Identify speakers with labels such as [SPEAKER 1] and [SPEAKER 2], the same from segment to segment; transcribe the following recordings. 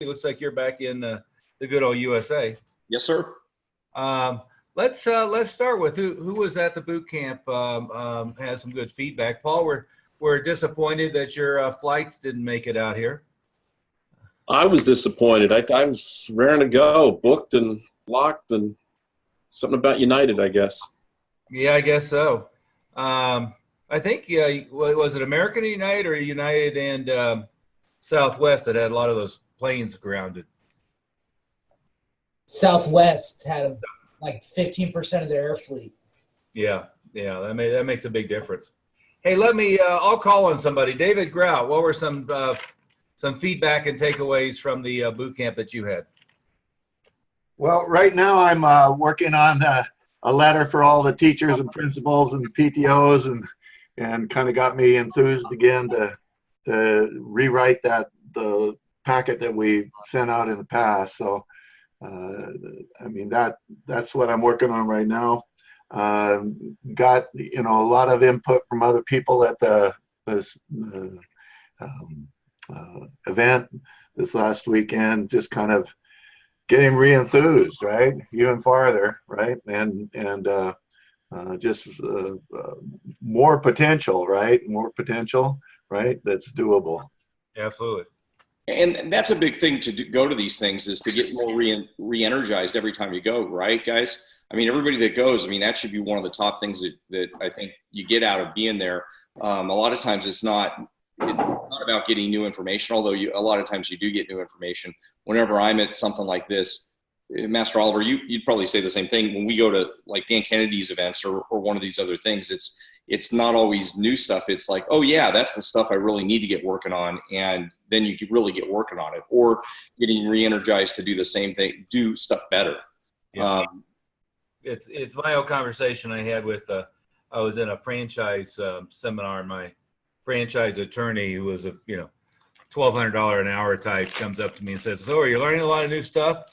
[SPEAKER 1] It looks like you're back in the good old USA.
[SPEAKER 2] Yes, sir.
[SPEAKER 1] Let's start with who was at the boot camp. Has some good feedback. Paul, we're disappointed that your flights didn't make it out here.
[SPEAKER 3] I was disappointed. I was raring to go, booked and locked, and something about United, I guess.
[SPEAKER 1] Yeah, I guess so. I think was it American United or United and Southwest that had a lot of those planes grounded?
[SPEAKER 4] Southwest had like 15% of their air fleet.
[SPEAKER 1] Yeah, that makes a big difference. Hey, I'll call on somebody. David Grout, what were some feedback and takeaways from the boot camp that you had?
[SPEAKER 5] Well, right now I'm working on a letter for all the teachers and principals and PTOs, and kind of got me enthused again to rewrite the packet that we sent out in the past. So, I mean, that's what I'm working on right now. Got, a lot of input from other people at this event this last weekend, just kind of getting re-enthused, right? Even farther, right? And just more potential, right? More potential, right? That's doable.
[SPEAKER 1] Absolutely.
[SPEAKER 2] And that's a big thing to go to these things, is to get more re-energized every time you go, right, guys? I mean, everybody that goes, I mean, that should be one of the top things that I think you get out of being there. A lot of times it's not about getting new information, although a lot of times you do get new information. Whenever I'm at something like this, Master Oliver, you'd probably say the same thing. When we go to like Dan Kennedy's events or one of these other things, it's not always new stuff. It's like, oh yeah, that's the stuff I really need to get working on. And then you could really get working on it, or getting re-energized to do the same thing, do stuff better.
[SPEAKER 1] Yeah. It's my old conversation I had with, I was in a franchise seminar, and my franchise attorney, who was a, $1,200 an hour type, comes up to me and says, so are you learning a lot of new stuff?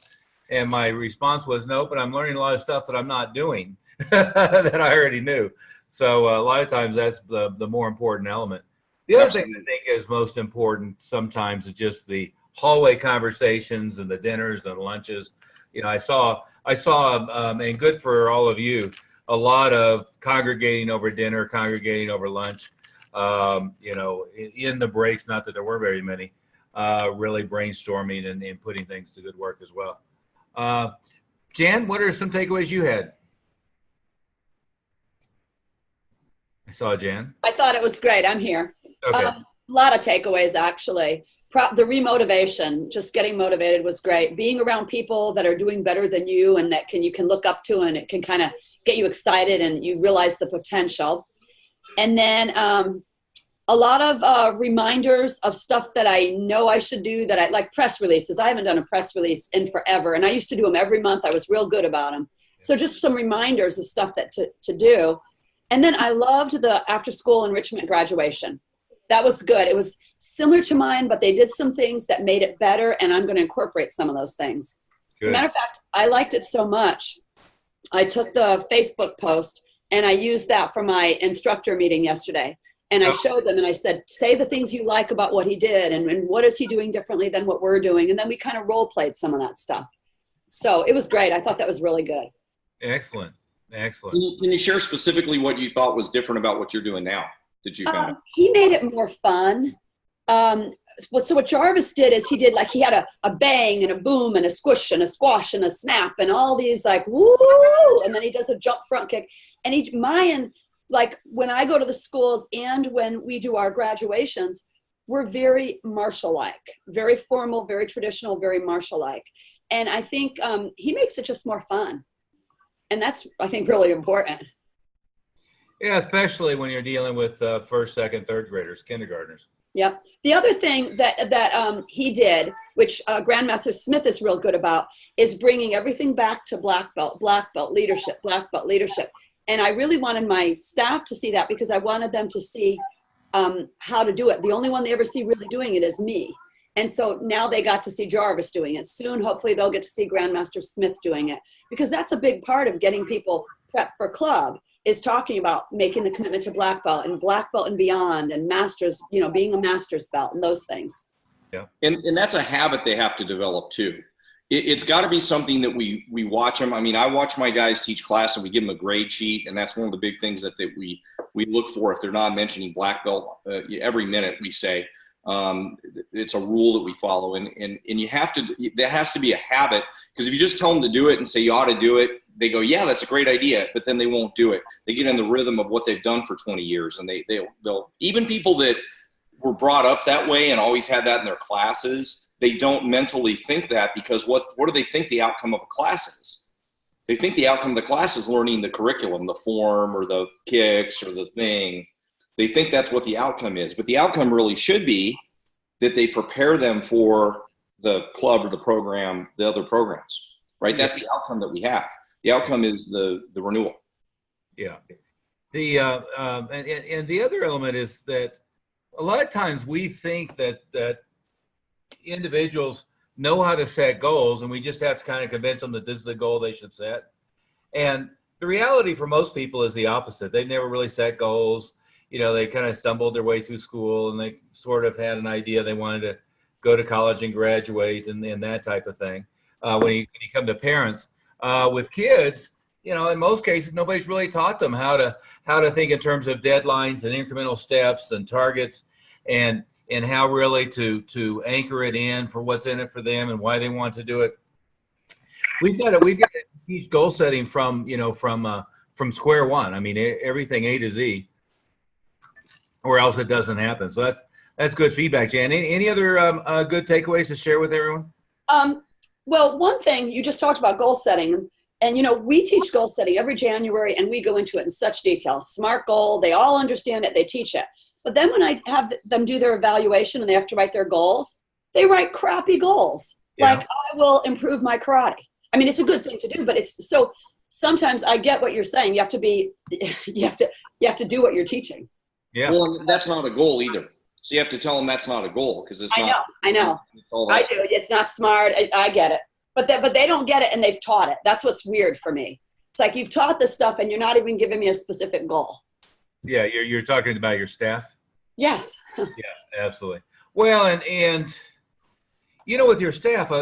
[SPEAKER 1] And my response was, no, but I'm learning a lot of stuff that I'm not doing that I already knew. So a lot of times that's the more important element. The other thing I think is most important sometimes is just the hallway conversations and the dinners and lunches. I saw, and good for all of you, a lot of congregating over dinner, congregating over lunch, in the breaks, not that there were very many, really brainstorming and putting things to good work as well. Jan, what are some takeaways you had? I saw Jan.
[SPEAKER 6] I thought it was great. I'm here.
[SPEAKER 1] Okay.
[SPEAKER 6] A lot of takeaways, actually. The remotivation, just getting motivated was great. Being around people that are doing better than you and that you can look up to, and it can kind of get you excited and you realize the potential. And then a lot of reminders of stuff that I know I should do, that I like press releases. I haven't done a press release in forever, and I used to do them every month. I was real good about them. So just some reminders of stuff that to do. And then I loved the after school enrichment graduation. That was good. It was similar to mine, but they did some things that made it better, and I'm going to incorporate some of those things. Good. As a matter of fact, I liked it so much, I took the Facebook post and I used that for my instructor meeting yesterday. And I showed them and I said, say the things you like about what he did, and what is he doing differently than what we're doing. And then we kind of role played some of that stuff. So it was great. I thought that was really good.
[SPEAKER 1] Excellent. Excellent.
[SPEAKER 2] Can you share specifically what you thought was different about what you're doing now? Did you kind of?
[SPEAKER 6] He made it more fun. So what Jarvis did is he had a bang and a boom and a squish and a squash and a snap and all these like, woo, and then he does a jump front kick. And Mayan, like when I go to the schools and when we do our graduations, we're very martial-like, very formal, very traditional, very martial-like. And I think he makes it just more fun. And that's, I think, really important.
[SPEAKER 1] Yeah, especially when you're dealing with first, second, third graders, kindergartners.
[SPEAKER 6] Yep. The other thing that he did, which Grandmaster Smith is real good about, is bringing everything back to black belt leadership. And I really wanted my staff to see that, because I wanted them to see how to do it. The only one they ever see really doing it is me. And so now they got to see Jarvis doing it. Soon, hopefully, they'll get to see Grandmaster Smith doing it, because that's a big part of getting people prepped for club, is talking about making the commitment to black belt and beyond, and masters, being a master's belt and those things.
[SPEAKER 1] Yeah.
[SPEAKER 2] And that's a habit they have to develop too. It's got to be something that we watch them. I mean, I watch my guys teach class and we give them a grade sheet, and that's one of the big things that we look for. If they're not mentioning black belt every minute, we say it's a rule that we follow, and you have to. There has to be a habit, because if you just tell them to do it and say you ought to do it, they go, yeah, that's a great idea, but then they won't do it. They get in the rhythm of what they've done for 20 years, and they'll even people that were brought up that way and always had that in their classes, they don't mentally think that, because what do they think the outcome of a class is? They think the outcome of the class is learning the curriculum, the form or the kicks or the thing. They think that's what the outcome is, but the outcome really should be that they prepare them for the club or the program, the other programs, right? That's the outcome that we have. The outcome is the renewal.
[SPEAKER 1] Yeah. And the other element is that a lot of times we think that individuals know how to set goals, and we just have to kind of convince them that this is a goal they should set. And the reality for most people is the opposite. They've never really set goals. They kind of stumbled their way through school, and they sort of had an idea they wanted to go to college and graduate and that type of thing. When you come to parents, with kids, in most cases, nobody's really taught them how to think in terms of deadlines and incremental steps and targets, and how really to anchor it in for what's in it for them and why they want to do it. We've got to teach goal setting from square one. I mean, everything A to Z, or else it doesn't happen. So that's good feedback, Jan. Any other good takeaways to share with everyone?
[SPEAKER 6] Well, one thing you just talked about, goal setting. And, we teach goal setting every January, and we go into it in such detail. SMART goal, they all understand it, they teach it. But then when I have them do their evaluation and they have to write their goals, they write crappy goals. Yeah. Like, I will improve my karate. I mean, it's a good thing to do, but it's so sometimes I get what you're saying. You have to do what you're teaching.
[SPEAKER 2] Yeah. Well, that's not a goal either. So you have to tell them that's not a goal, because it's not.
[SPEAKER 6] I know. I do. It's not smart. I get it. But they don't get it, and they've taught it. That's what's weird for me. It's like you've taught this stuff and you're not even giving me a specific goal.
[SPEAKER 1] Yeah, you're talking about your staff?
[SPEAKER 6] Yes.
[SPEAKER 1] Yeah, absolutely. Well, and with your staff,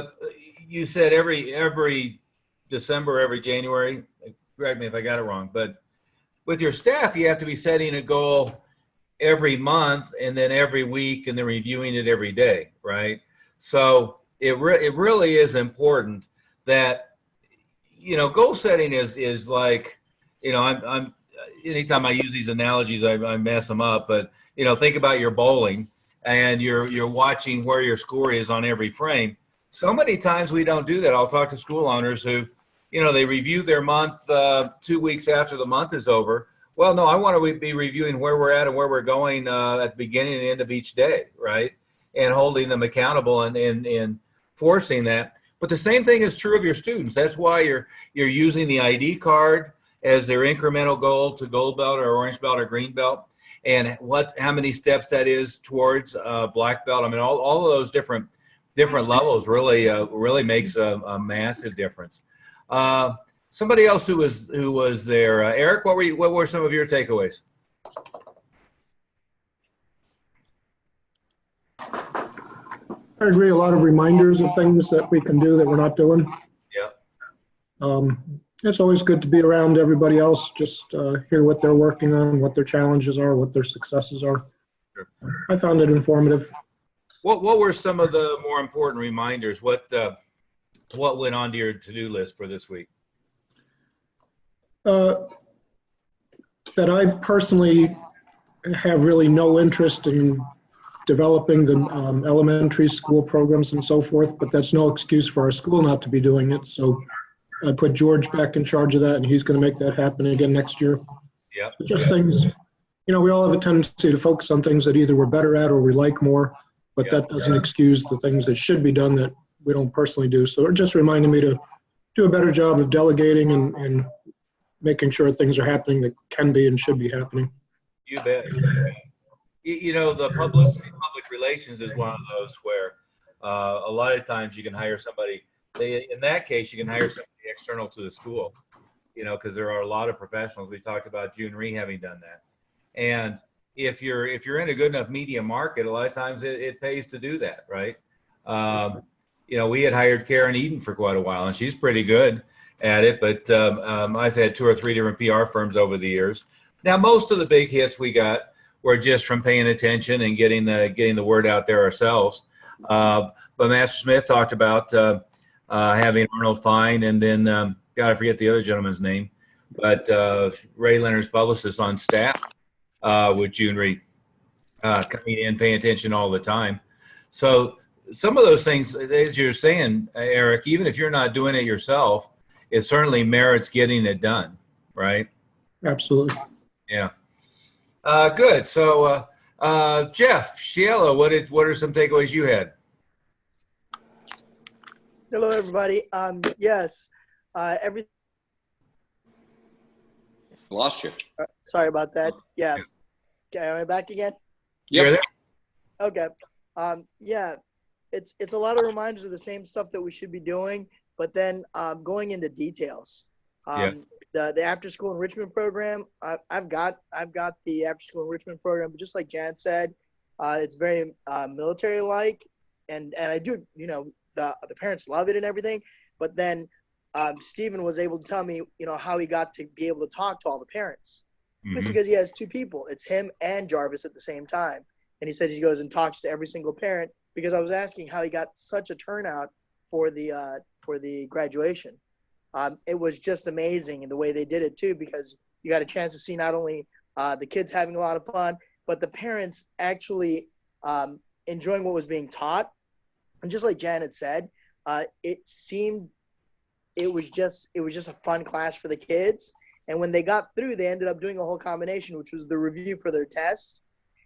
[SPEAKER 1] you said every December, every January, correct me if I got it wrong, but with your staff, you have to be setting a goal every month and then every week and then reviewing it every day, right? So it really is important that, goal setting is like, I'm anytime I use these analogies, I mess them up, but, think about your bowling and you're watching where your score is on every frame. So many times we don't do that. I'll talk to school owners who, they review their month 2 weeks after the month is over. Well, no, I want to be reviewing where we're at and where we're going at the beginning and end of each day, right? And holding them accountable and forcing that. But the same thing is true of your students. That's why you're using the ID card as their incremental goal to gold belt or orange belt or green belt, and how many steps that is towards black belt. I mean, all of those different levels really makes a massive difference. Somebody else who was there, Eric, what were some of your takeaways?
[SPEAKER 7] I agree. A lot of reminders of things that we can do that we're not doing.
[SPEAKER 1] Yeah.
[SPEAKER 7] It's always good to be around everybody else, just hear what they're working on, what their challenges are, what their successes are.
[SPEAKER 1] Sure.
[SPEAKER 7] I found it informative.
[SPEAKER 1] What were some of the more important reminders? What went onto your to-do list for this week?
[SPEAKER 7] That I personally have really no interest in developing the elementary school programs and so forth, but that's no excuse for our school not to be doing it. So I put George back in charge of that, and he's going to make that happen again next year.
[SPEAKER 1] Yeah.
[SPEAKER 7] Just things, we all have a tendency to focus on things that either we're better at or we like more, but that doesn't excuse the things that should be done that we don't personally do. So it just reminded me to do a better job of delegating and making sure things are happening that can be and should be happening.
[SPEAKER 1] You bet. The publicity, public relations is one of those where a lot of times you can hire somebody. In that case, you can hire somebody external to the school, because there are a lot of professionals. We talked about June Rhee having done that. And, if you're in a good enough media market, a lot of times it pays to do that, right? We had hired Karen Eden for quite a while, and she's pretty good at it. But I've had 2 or 3 different PR firms over the years. Now, most of the big hits we got were just from paying attention and getting the word out there ourselves. But Master Smith talked about having Arnold Fine, and then God, I forget the other gentleman's name, but Ray Leonard's publicist on staff with June Reed coming in, paying attention all the time. So some of those things, as you're saying, Eric, even if you're not doing it yourself, it certainly merits getting it done, right?
[SPEAKER 7] Absolutely.
[SPEAKER 1] Yeah. Good. So, Jeff, Sheila, what are some takeaways you had?
[SPEAKER 8] Hello, everybody. Yes, everything.
[SPEAKER 2] Lost you.
[SPEAKER 8] Sorry about that. Yeah. Okay, am I back again?
[SPEAKER 2] Yep.
[SPEAKER 8] Okay. Yeah, it's a lot of reminders of the same stuff that we should be doing, but then going into details. The after school enrichment program, I've got the after school enrichment program, but just like Jan said, it's very military like, and I do, the parents love it and everything, but then Stephen was able to tell me, how he got to be able to talk to all the parents. Just because he has 2 people. It's him and Jarvis at the same time. And he said he goes and talks to every single parent, because I was asking how he got such a turnout for the graduation. It was just amazing in the way they did it too, because you got a chance to see not only the kids having a lot of fun, but the parents actually enjoying what was being taught. And just like Janet said, it was just a fun class for the kids. And when they got through, they ended up doing a whole combination, which was the review for their test.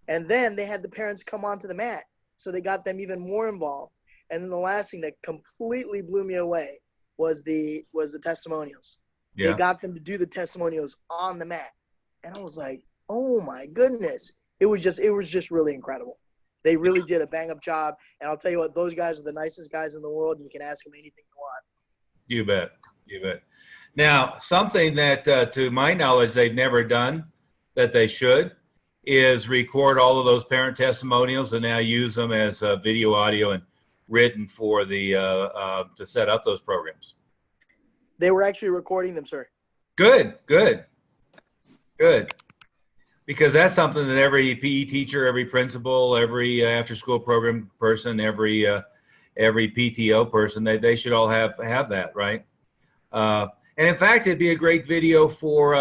[SPEAKER 8] And then they had the parents come onto the mat. So they got them even more involved. And then the last thing that completely blew me away was the testimonials.
[SPEAKER 1] Yeah.
[SPEAKER 8] They got them to do the testimonials on the mat. And I was like, oh my goodness. It was just really incredible. They really did a bang up job. And I'll tell you what, those guys are the nicest guys in the world. And you can ask them anything you want.
[SPEAKER 1] You bet. You bet. Now, something that, to my knowledge, they've never done that they should is record all of those parent testimonials and now use them as video, audio, and written for the to set up those programs.
[SPEAKER 8] They were actually recording them, sir.
[SPEAKER 1] Good. Because that's something that every PE teacher, every principal, every after-school program person, every PTO person, they should all have that, right? And in fact, it'd be a great video for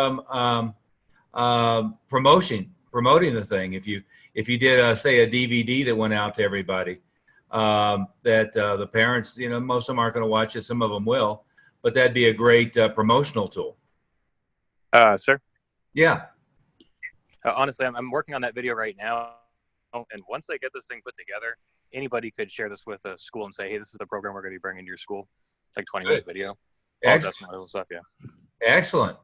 [SPEAKER 1] promoting the thing. If you did say a DVD that went out to everybody, that the parents, most of them aren't going to watch it, some of them will, but that'd be a great promotional tool.
[SPEAKER 9] Sir?
[SPEAKER 1] Yeah.
[SPEAKER 9] Honestly, I'm working on that video right now, and once I get this thing put together, anybody could share this with a school and say, hey, this is the program we're going to be bringing to your school. It's like 20-minute video. Excellent. Stuff, yeah.
[SPEAKER 1] Excellent.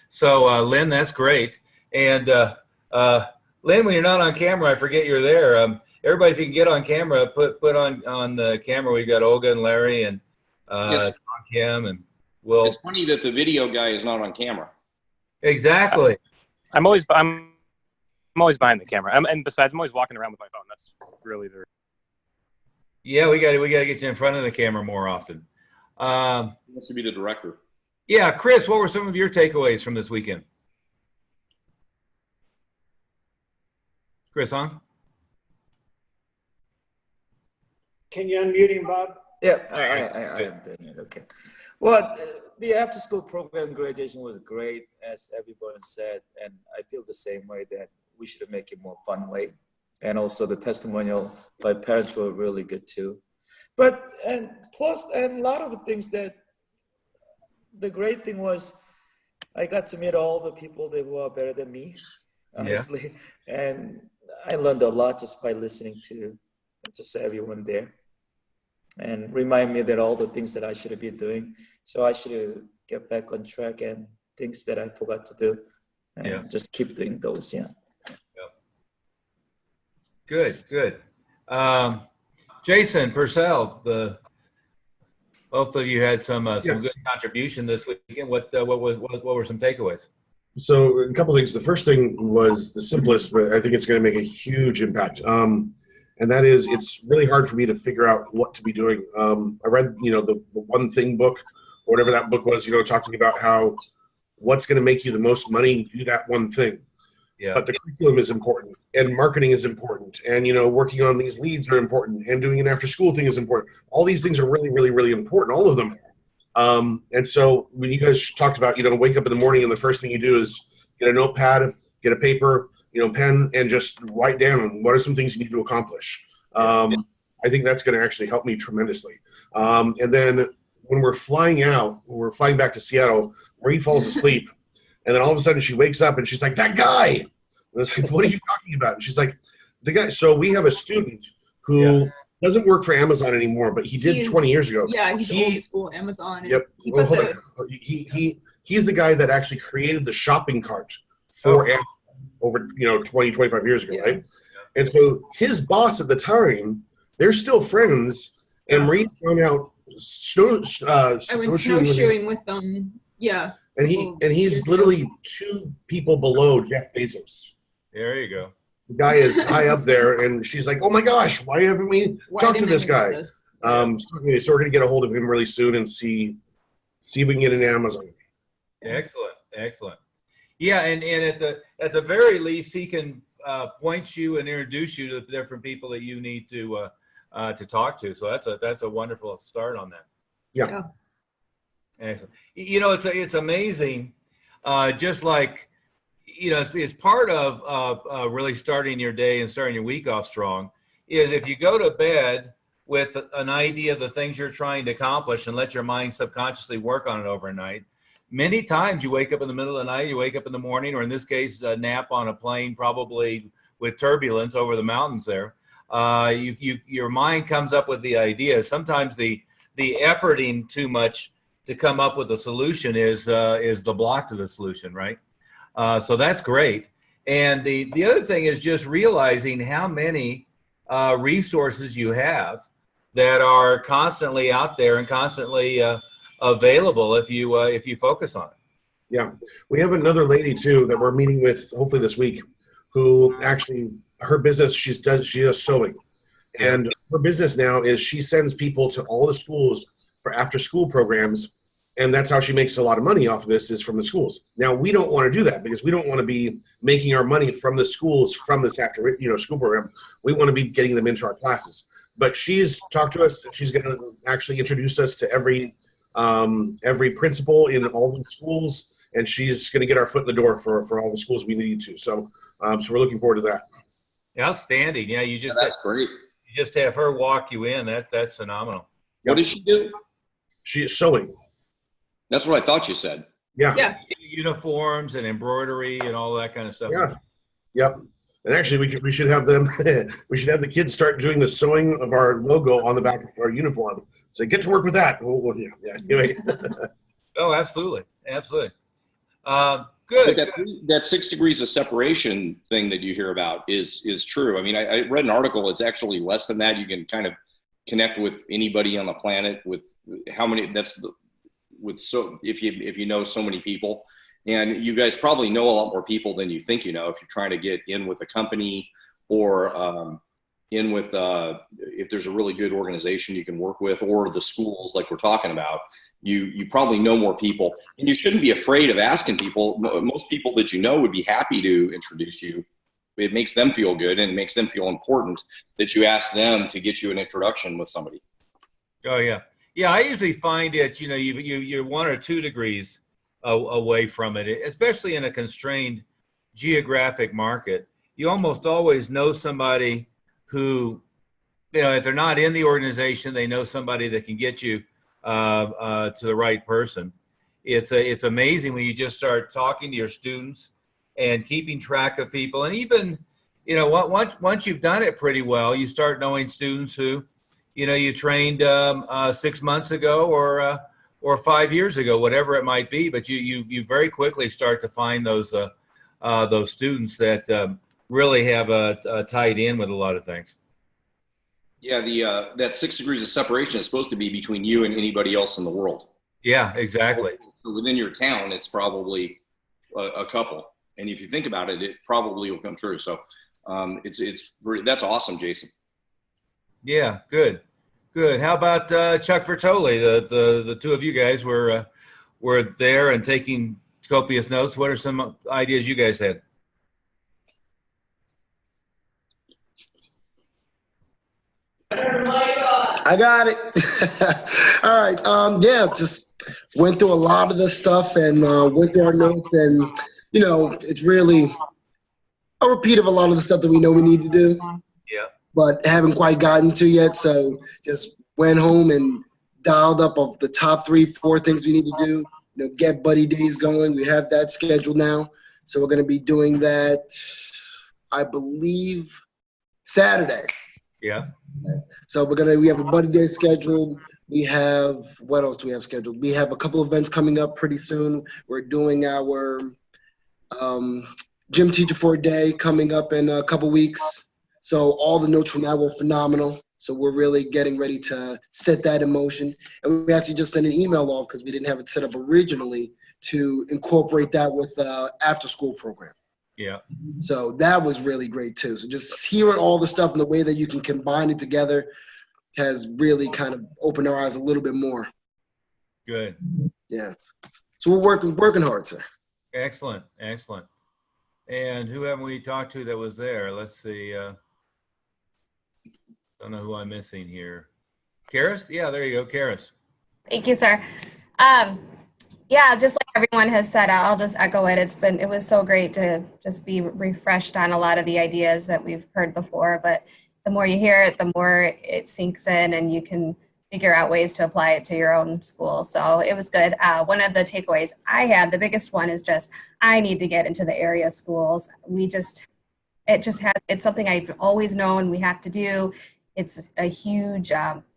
[SPEAKER 1] So, Lynn, that's great. And Lynn, when you're not on camera, I forget you're there. Everybody, if you can get on camera, put on the camera. We've got Olga and Larry and Kim and Will.
[SPEAKER 2] It's funny that the video guy is not on camera.
[SPEAKER 1] Exactly.
[SPEAKER 9] I'm always behind the camera. And besides, I'm always walking around with my phone. That's really the.
[SPEAKER 1] Yeah, we got to get you in front of the camera more often.
[SPEAKER 2] He wants to be the director.
[SPEAKER 1] Yeah, Chris, what were some of your takeaways from this weekend? Chris, on?
[SPEAKER 10] Can you unmute him, Bob?
[SPEAKER 11] Yeah, I am doing it. Okay. Well, the after-school program graduation was great, as everyone said, and I feel the same way that we should make it more fun way. And also the testimonial by parents were really good too. But, and plus, and a lot of the things that, the great thing was I got to meet all the people that were better than me, honestly. Yeah. And I learned a lot just by listening to just everyone there. And remind me that all the things that I should have been doing. So I should get back on track and things that I forgot to do. And just keep doing those,
[SPEAKER 1] Good. Jason Purcell, both of you had some good contribution this weekend. What were some takeaways?
[SPEAKER 12] So a couple things. The first thing was the simplest, but I think it's going to make a huge impact. And that is, it's really hard for me to figure out what to be doing. I read, the One Thing book, or whatever that book was, talking about how what's going to make you the most money, do that one thing.
[SPEAKER 1] Yeah.
[SPEAKER 12] But the curriculum is important, and marketing is important, and working on these leads are important, and doing an after-school thing is important. All these things are really, really, really important. All of them. And so when you guys talked about, wake up in the morning and the first thing you do is get a notepad, get a paper, pen, and just write down what are some things you need to accomplish. I think that's going to actually help me tremendously. And then when we're flying back to Seattle, Marie falls asleep. And then all of a sudden she wakes up and she's like, that guy. And I was like, what are you talking about? And she's like, the guy. So we have a student who doesn't work for Amazon anymore, but he did 20 years ago.
[SPEAKER 13] Yeah, he's old school Amazon.
[SPEAKER 12] Yep. Well, hold on. He's the guy that actually created the shopping cart for Amazon over 20, 25 years ago, right? And so his boss at the time, they're still friends. And Marie found out
[SPEAKER 13] I went snowshoeing with them. Yeah.
[SPEAKER 12] And he's literally 2 people below Jeff Bezos.
[SPEAKER 1] There you go.
[SPEAKER 12] The guy is high up there, and she's like, "Oh my gosh, why haven't we talked to this guy?" So we're gonna get a hold of him really soon and see if we can get into Amazon.
[SPEAKER 1] Excellent. Yeah, and at the very least, he can point you and introduce you to the different people that you need to talk to. So that's a wonderful start on that.
[SPEAKER 12] Yeah.
[SPEAKER 1] Excellent. It's amazing. Just like, it's part of really starting your day and starting your week off strong is if you go to bed with an idea of the things you're trying to accomplish and let your mind subconsciously work on it overnight. Many times you wake up in the middle of the night, you wake up in the morning, or in this case, a nap on a plane, probably with turbulence over the mountains there. Your mind comes up with the idea. Sometimes the efforting too much to come up with a solution is the block to the solution, right? So that's great. And the other thing is just realizing how many resources you have that are constantly out there and constantly available if you focus on it.
[SPEAKER 12] Yeah, we have another lady too that we're meeting with hopefully this week, who actually her business she does sewing, and her business now is she sends people to all the schools for after school programs. And that's how she makes a lot of money off of this is from the schools. Now, we don't want to do that because we don't want to be making our money from the schools from this after school program. We want to be getting them into our classes. But she's talked to us. And she's going to actually introduce us to every principal in all the schools, and she's going to get our foot in the door for all the schools we need to. So we're looking forward to that.
[SPEAKER 1] Outstanding. Yeah,
[SPEAKER 2] that's great.
[SPEAKER 1] You just have her walk you in. That's phenomenal.
[SPEAKER 2] What does she do?
[SPEAKER 12] She is sewing.
[SPEAKER 2] That's what I thought you said.
[SPEAKER 1] Yeah. Uniforms and embroidery and all that kind of stuff.
[SPEAKER 12] Yeah. Yep. And actually, we should have them. We should have the kids start doing the sewing of our logo on the back of our uniform. So get to work with that. Well, yeah. Anyway.
[SPEAKER 1] Oh, absolutely. Good.
[SPEAKER 2] But that 6 degrees of separation thing that you hear about is true. I mean, I read an article. It's actually less than that. You can kind of connect with anybody on the planet with how many. If you know so many people, and you guys probably know a lot more people than you think you know if you're trying to get in with a company or if there's a really good organization you can work with, or the schools like we're talking about, you probably know more people, and you shouldn't be afraid of asking people. Most people that you know would be happy to introduce you. It makes them feel good and it makes them feel important that you ask them to get you an introduction with somebody.
[SPEAKER 1] Oh yeah. Yeah, I usually find it, you're 1 or 2 degrees away from it, especially in a constrained geographic market. You almost always know somebody who, if they're not in the organization, they know somebody that can get you to the right person. It's amazing when you just start talking to your students and keeping track of people. And even, once you've done it pretty well, you start knowing students who, you trained 6 months ago or 5 years ago, whatever it might be. But you very quickly start to find those students that really have tied in with a lot of things.
[SPEAKER 2] Yeah, that 6 degrees of separation is supposed to be between you and anybody else in the world.
[SPEAKER 1] Yeah, exactly.
[SPEAKER 2] So within your town, it's probably a couple. And if you think about it, it probably will come true. So that's awesome, Jason.
[SPEAKER 1] Yeah, good. How about Chuck Vertoli? The two of you guys were there and taking copious notes. What are some ideas you guys had?
[SPEAKER 14] I got it. All right. Yeah, just went through a lot of the stuff and went through our notes, and it's really a repeat of a lot of the stuff that we know we need to do.
[SPEAKER 1] Yeah.
[SPEAKER 14] But haven't quite gotten to yet. So just went home and dialed up of the top 3-4 things we need to do. Get buddy days going. We have that scheduled now. So we're going to be doing that, I believe, Saturday.
[SPEAKER 1] Yeah.
[SPEAKER 14] So we have a buddy day scheduled. We have, what else do we have scheduled? We have a couple events coming up pretty soon. We're doing our gym teacher for a day coming up in a couple weeks. So all the notes from that were phenomenal. So we're really getting ready to set that in motion. And we actually just sent an email off because we didn't have it set up originally to incorporate that with after school program.
[SPEAKER 1] Yeah.
[SPEAKER 14] So that was really great too. So just hearing all the stuff and the way that you can combine it together has really kind of opened our eyes a little bit more.
[SPEAKER 1] Good.
[SPEAKER 14] Yeah. So we're working hard, sir.
[SPEAKER 1] Excellent. And who haven't we talked to that was there? Let's see. Don't know who I'm missing here. Karis? Yeah, there you go, Karis.
[SPEAKER 15] Thank you, sir. Yeah, just like everyone has said, I'll just echo it. It was so great to just be refreshed on a lot of the ideas that we've heard before, but the more you hear it, the more it sinks in and you can figure out ways to apply it to your own school. So it was good. One of the takeaways I had, the biggest one is just, I need to get into the area schools. It's something I've always known we have to do. It's a huge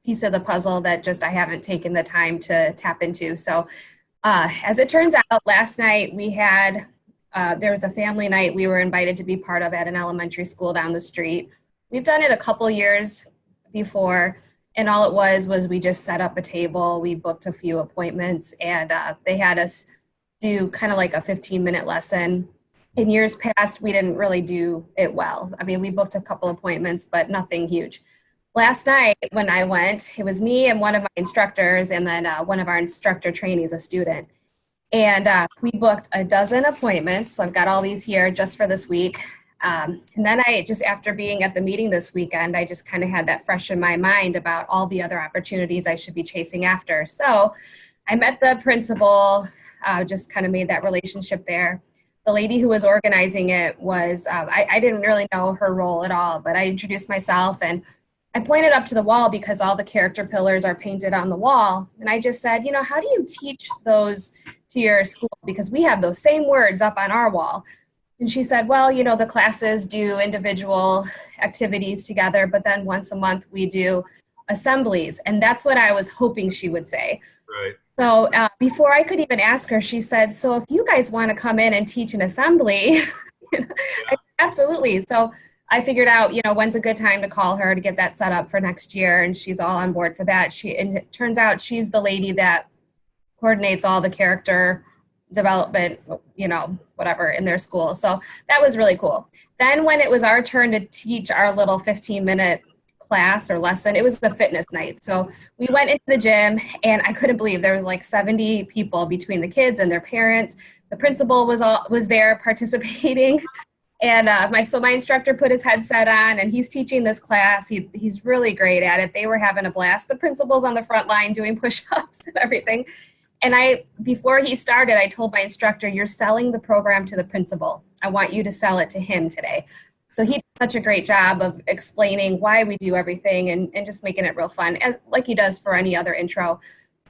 [SPEAKER 15] piece of the puzzle that just I haven't taken the time to tap into. So as it turns out, last night we had, there was a family night we were invited to be part of at an elementary school down the street. We've done it a couple years before, and all it was we just set up a table, we booked a few appointments, and they had us do kind of like a 15-minute lesson. In years past, we didn't really do it well. I mean, we booked a couple appointments, but nothing huge. Last night when I went, it was me and one of my instructors, and then one of our instructor trainees, a student. And we booked a dozen appointments. So I've got all these here just for this week. And then after being at the meeting this weekend, I just kind of had that fresh in my mind about all the other opportunities I should be chasing after. So I met the principal, just kind of made that relationship there. The lady who was organizing it was, I didn't really know her role at all, but I introduced myself and I pointed up to the wall because all the character pillars are painted on the wall. And I just said, how do you teach those to your school? Because we have those same words up on our wall. And she said, well, the classes do individual activities together, but then once a month we do assemblies. And that's what I was hoping she would say.
[SPEAKER 1] Right.
[SPEAKER 15] So before I could even ask her, she said, so if you guys want to come in and teach an assembly, absolutely. So I figured out, when's a good time to call her to get that set up for next year. And she's all on board for that. And it turns out she's the lady that coordinates all the character development, whatever in their school. So that was really cool. Then when it was our turn to teach our little 15-minute class or lesson, it was the fitness night. So we went into the gym and I couldn't believe there was like 70 people between the kids and their parents. The principal was there participating. And my instructor put his headset on and he's teaching this class. He's really great at it. They were having a blast. The principal's on the front line doing push-ups and everything. And before he started, I told my instructor, you're selling the program to the principal. I want you to sell it to him today. So he did such a great job of explaining why we do everything and just making it real fun, like he does for any other intro.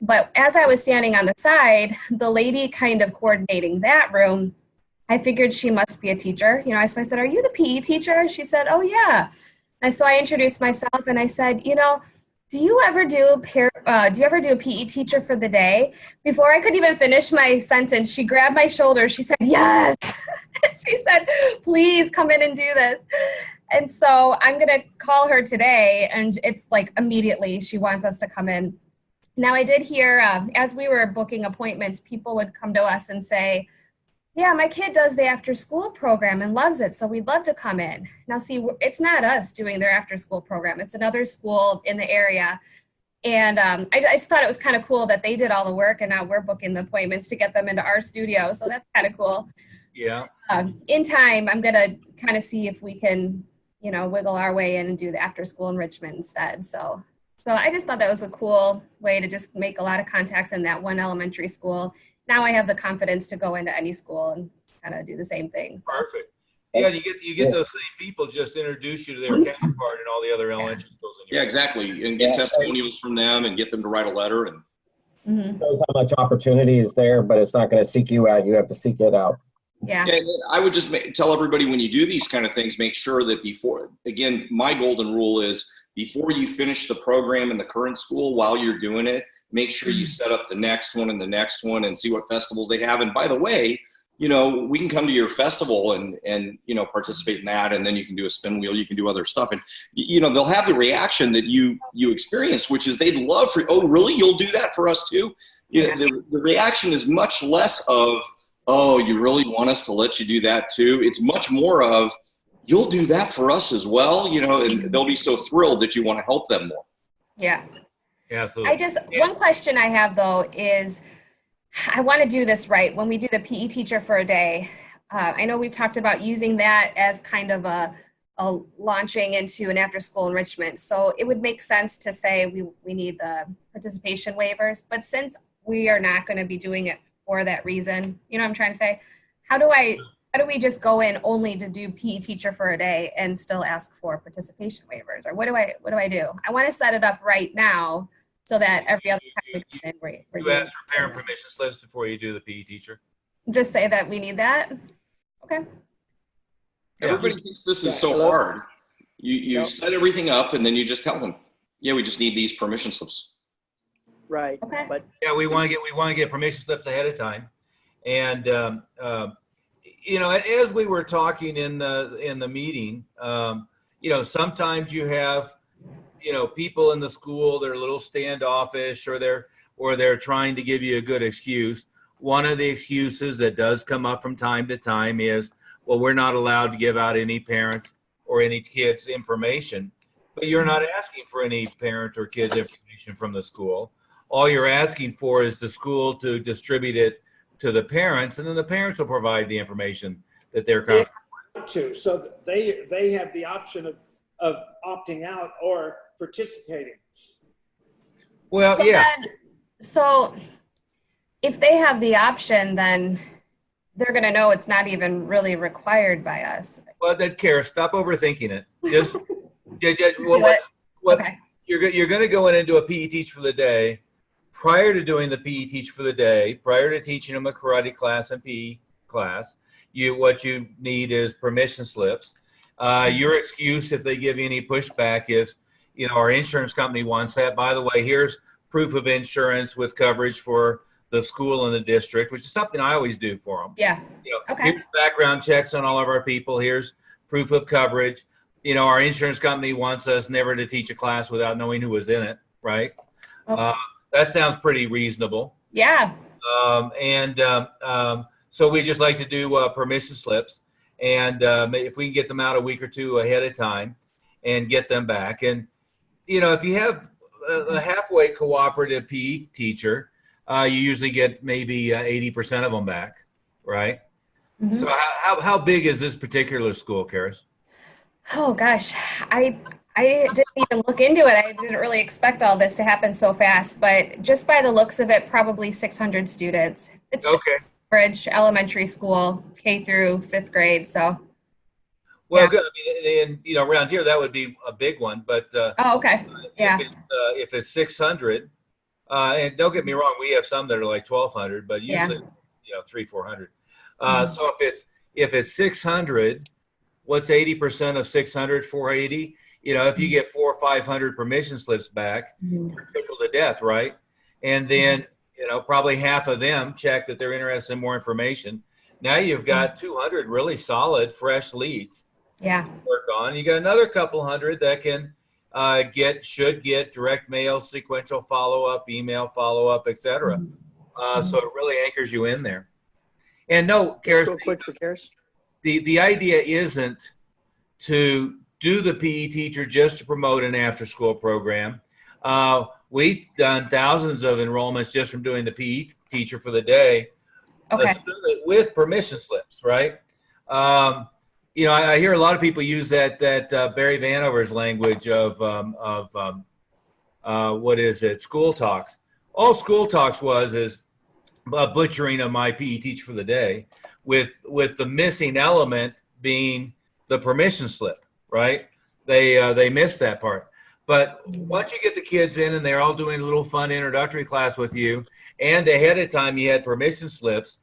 [SPEAKER 15] But as I was standing on the side, the lady kind of coordinating that room, I figured she must be a teacher. So I said, are you the PE teacher? She said, oh, yeah. And so I introduced myself and I said, do you ever do a PE teacher for the day? Before I could even finish my sentence, she grabbed my shoulder. She said, yes. She said, please come in and do this. And so I'm going to call her today. And it's like immediately she wants us to come in. Now I did hear, as we were booking appointments, people would come to us and say, Yeah, my kid does the after school program and loves it, so we'd love to come in. Now, see, it's not us doing their after school program. It's another school in the area. And I just thought it was kind of cool that they did all the work and now we're booking the appointments to get them into our studio. So that's kind of cool.
[SPEAKER 1] Yeah.
[SPEAKER 15] In time, I'm going to kind of see if we can, you know, wiggle our way in and do the after school enrichment instead. So I just thought that was a cool way to just make a lot of contacts in that one elementary school. Now I have the confidence to go into any school and kind of do the same thing. So.
[SPEAKER 1] Perfect. Yeah, you get those same people just introduce you to their counterpart in all the other elementary schools.
[SPEAKER 2] Yeah, exactly. And get testimonials from them and get them to write a letter. And
[SPEAKER 16] shows how much opportunity is there, but it's not going to seek you out. You have to seek it out.
[SPEAKER 15] Yeah.
[SPEAKER 2] And I would just tell everybody when you do these kind of things, make sure that before, again, my golden rule is before you finish the program in the current school, while you're doing it, make sure you set up the next one and the next one and see what festivals they have. And by the way, you know, we can come to your festival and, you know, participate in that. And then you can do a spin wheel, you can do other stuff. And, you know, they'll have the reaction that you experienced, which is they'd love for, oh, really? You'll do that for us too? You know, the reaction is much less of, oh, you really want us to let you do that too? It's much more of, you'll do that for us as well, you know, and they'll be so thrilled that you want to help them more.
[SPEAKER 15] Yeah.
[SPEAKER 1] Yeah. So
[SPEAKER 15] one question I have though is, I want to do this right. When we do the PE teacher for a day, I know we've talked about using that as kind of a launching into an after school enrichment. So it would make sense to say we need the participation waivers, but since we are not going to be doing it for that reason, you know what I'm trying to say? How do we just go in only to do PE teacher for a day and still ask for participation waivers? Or what do I do? I want to set it up right now so that every other time we come in, we're
[SPEAKER 1] you ask for parent permission slips before you do the PE teacher.
[SPEAKER 15] Just say that we need that. Okay.
[SPEAKER 2] Everybody thinks this is so hard. You set everything up and then you just tell them, yeah, we just need these permission slips.
[SPEAKER 8] Right.
[SPEAKER 15] Okay.
[SPEAKER 8] But
[SPEAKER 1] yeah, we want to get permission slips ahead of time. And you know, as we were talking in the meeting, you know, sometimes you have, you know, people in the school, they're a little standoffish or they're trying to give you a good excuse. One of the excuses that does come up from time to time is, well, we're not allowed to give out any parent or any kids information, but you're not asking for any parent or kids information from the school. All you're asking for is the school to distribute it to the parents, and then the parents will provide the information that they're comfortable
[SPEAKER 10] with. So they have the option of opting out or participating.
[SPEAKER 1] Well,
[SPEAKER 15] so if they have the option, then they're going to know it's not even really required by us.
[SPEAKER 1] Well, then, Kara, stop overthinking it. Just,
[SPEAKER 15] Okay.
[SPEAKER 1] You're going to go in and do a PE teach for the day. Prior to doing the PE teach for the day, prior to teaching them a karate class and PE class, what you need is permission slips. Your excuse, if they give you any pushback, is, you know, our insurance company wants that. By the way, here's proof of insurance with coverage for the school and the district, which is something I always do for them.
[SPEAKER 15] Yeah.
[SPEAKER 1] You know,
[SPEAKER 15] okay.
[SPEAKER 1] Here's background checks on all of our people. Here's proof of coverage. You know, our insurance company wants us never to teach a class without knowing who was in it, right?
[SPEAKER 15] Okay.
[SPEAKER 1] That sounds pretty reasonable.
[SPEAKER 15] Yeah.
[SPEAKER 1] So we just like to do permission slips, and if we can get them out a week or two ahead of time and get them back. And, you know, if you have a halfway cooperative PE teacher, you usually get maybe 80% of them back, right? Mm-hmm. So how big is this particular school, Karis?
[SPEAKER 15] Oh, gosh. I didn't even look into it. I didn't really expect all this to happen so fast, but just by the looks of it, probably 600 students. It's okay. Average elementary school, K through 5th grade. So,
[SPEAKER 1] well, yeah. Good. I mean, and you know, around here that would be a big one, but
[SPEAKER 15] oh, okay, yeah.
[SPEAKER 1] If it's 600, and don't get me wrong, we have some that are like 1,200, but usually, you know, 300-400. So if it's 600, what's 80% of 600? 480. You know, if you get 400 or 500 permission slips back, you're tickled to death, right? And then, you know, probably half of them check that they're interested in more information. Now you've got 200 really solid, fresh leads.
[SPEAKER 15] Yeah.
[SPEAKER 1] To work on. You got another couple hundred that can should get direct mail, sequential follow-up, email follow-up, etc. So it really anchors you in there. And no, Karis,
[SPEAKER 8] real quick for Karis.
[SPEAKER 1] The idea isn't to do the PE teacher just to promote an after-school program. We've done thousands of enrollments just from doing the PE teacher for the day, with permission slips, right? You know, I hear a lot of people use that Barry Vanover's language of what is it? School talks. All school talks is a butchering of my PE teacher for the day, with the missing element being the permission slip, right? They missed that part. But once you get the kids in and they're all doing a little fun introductory class with you, and ahead of time you had permission slips,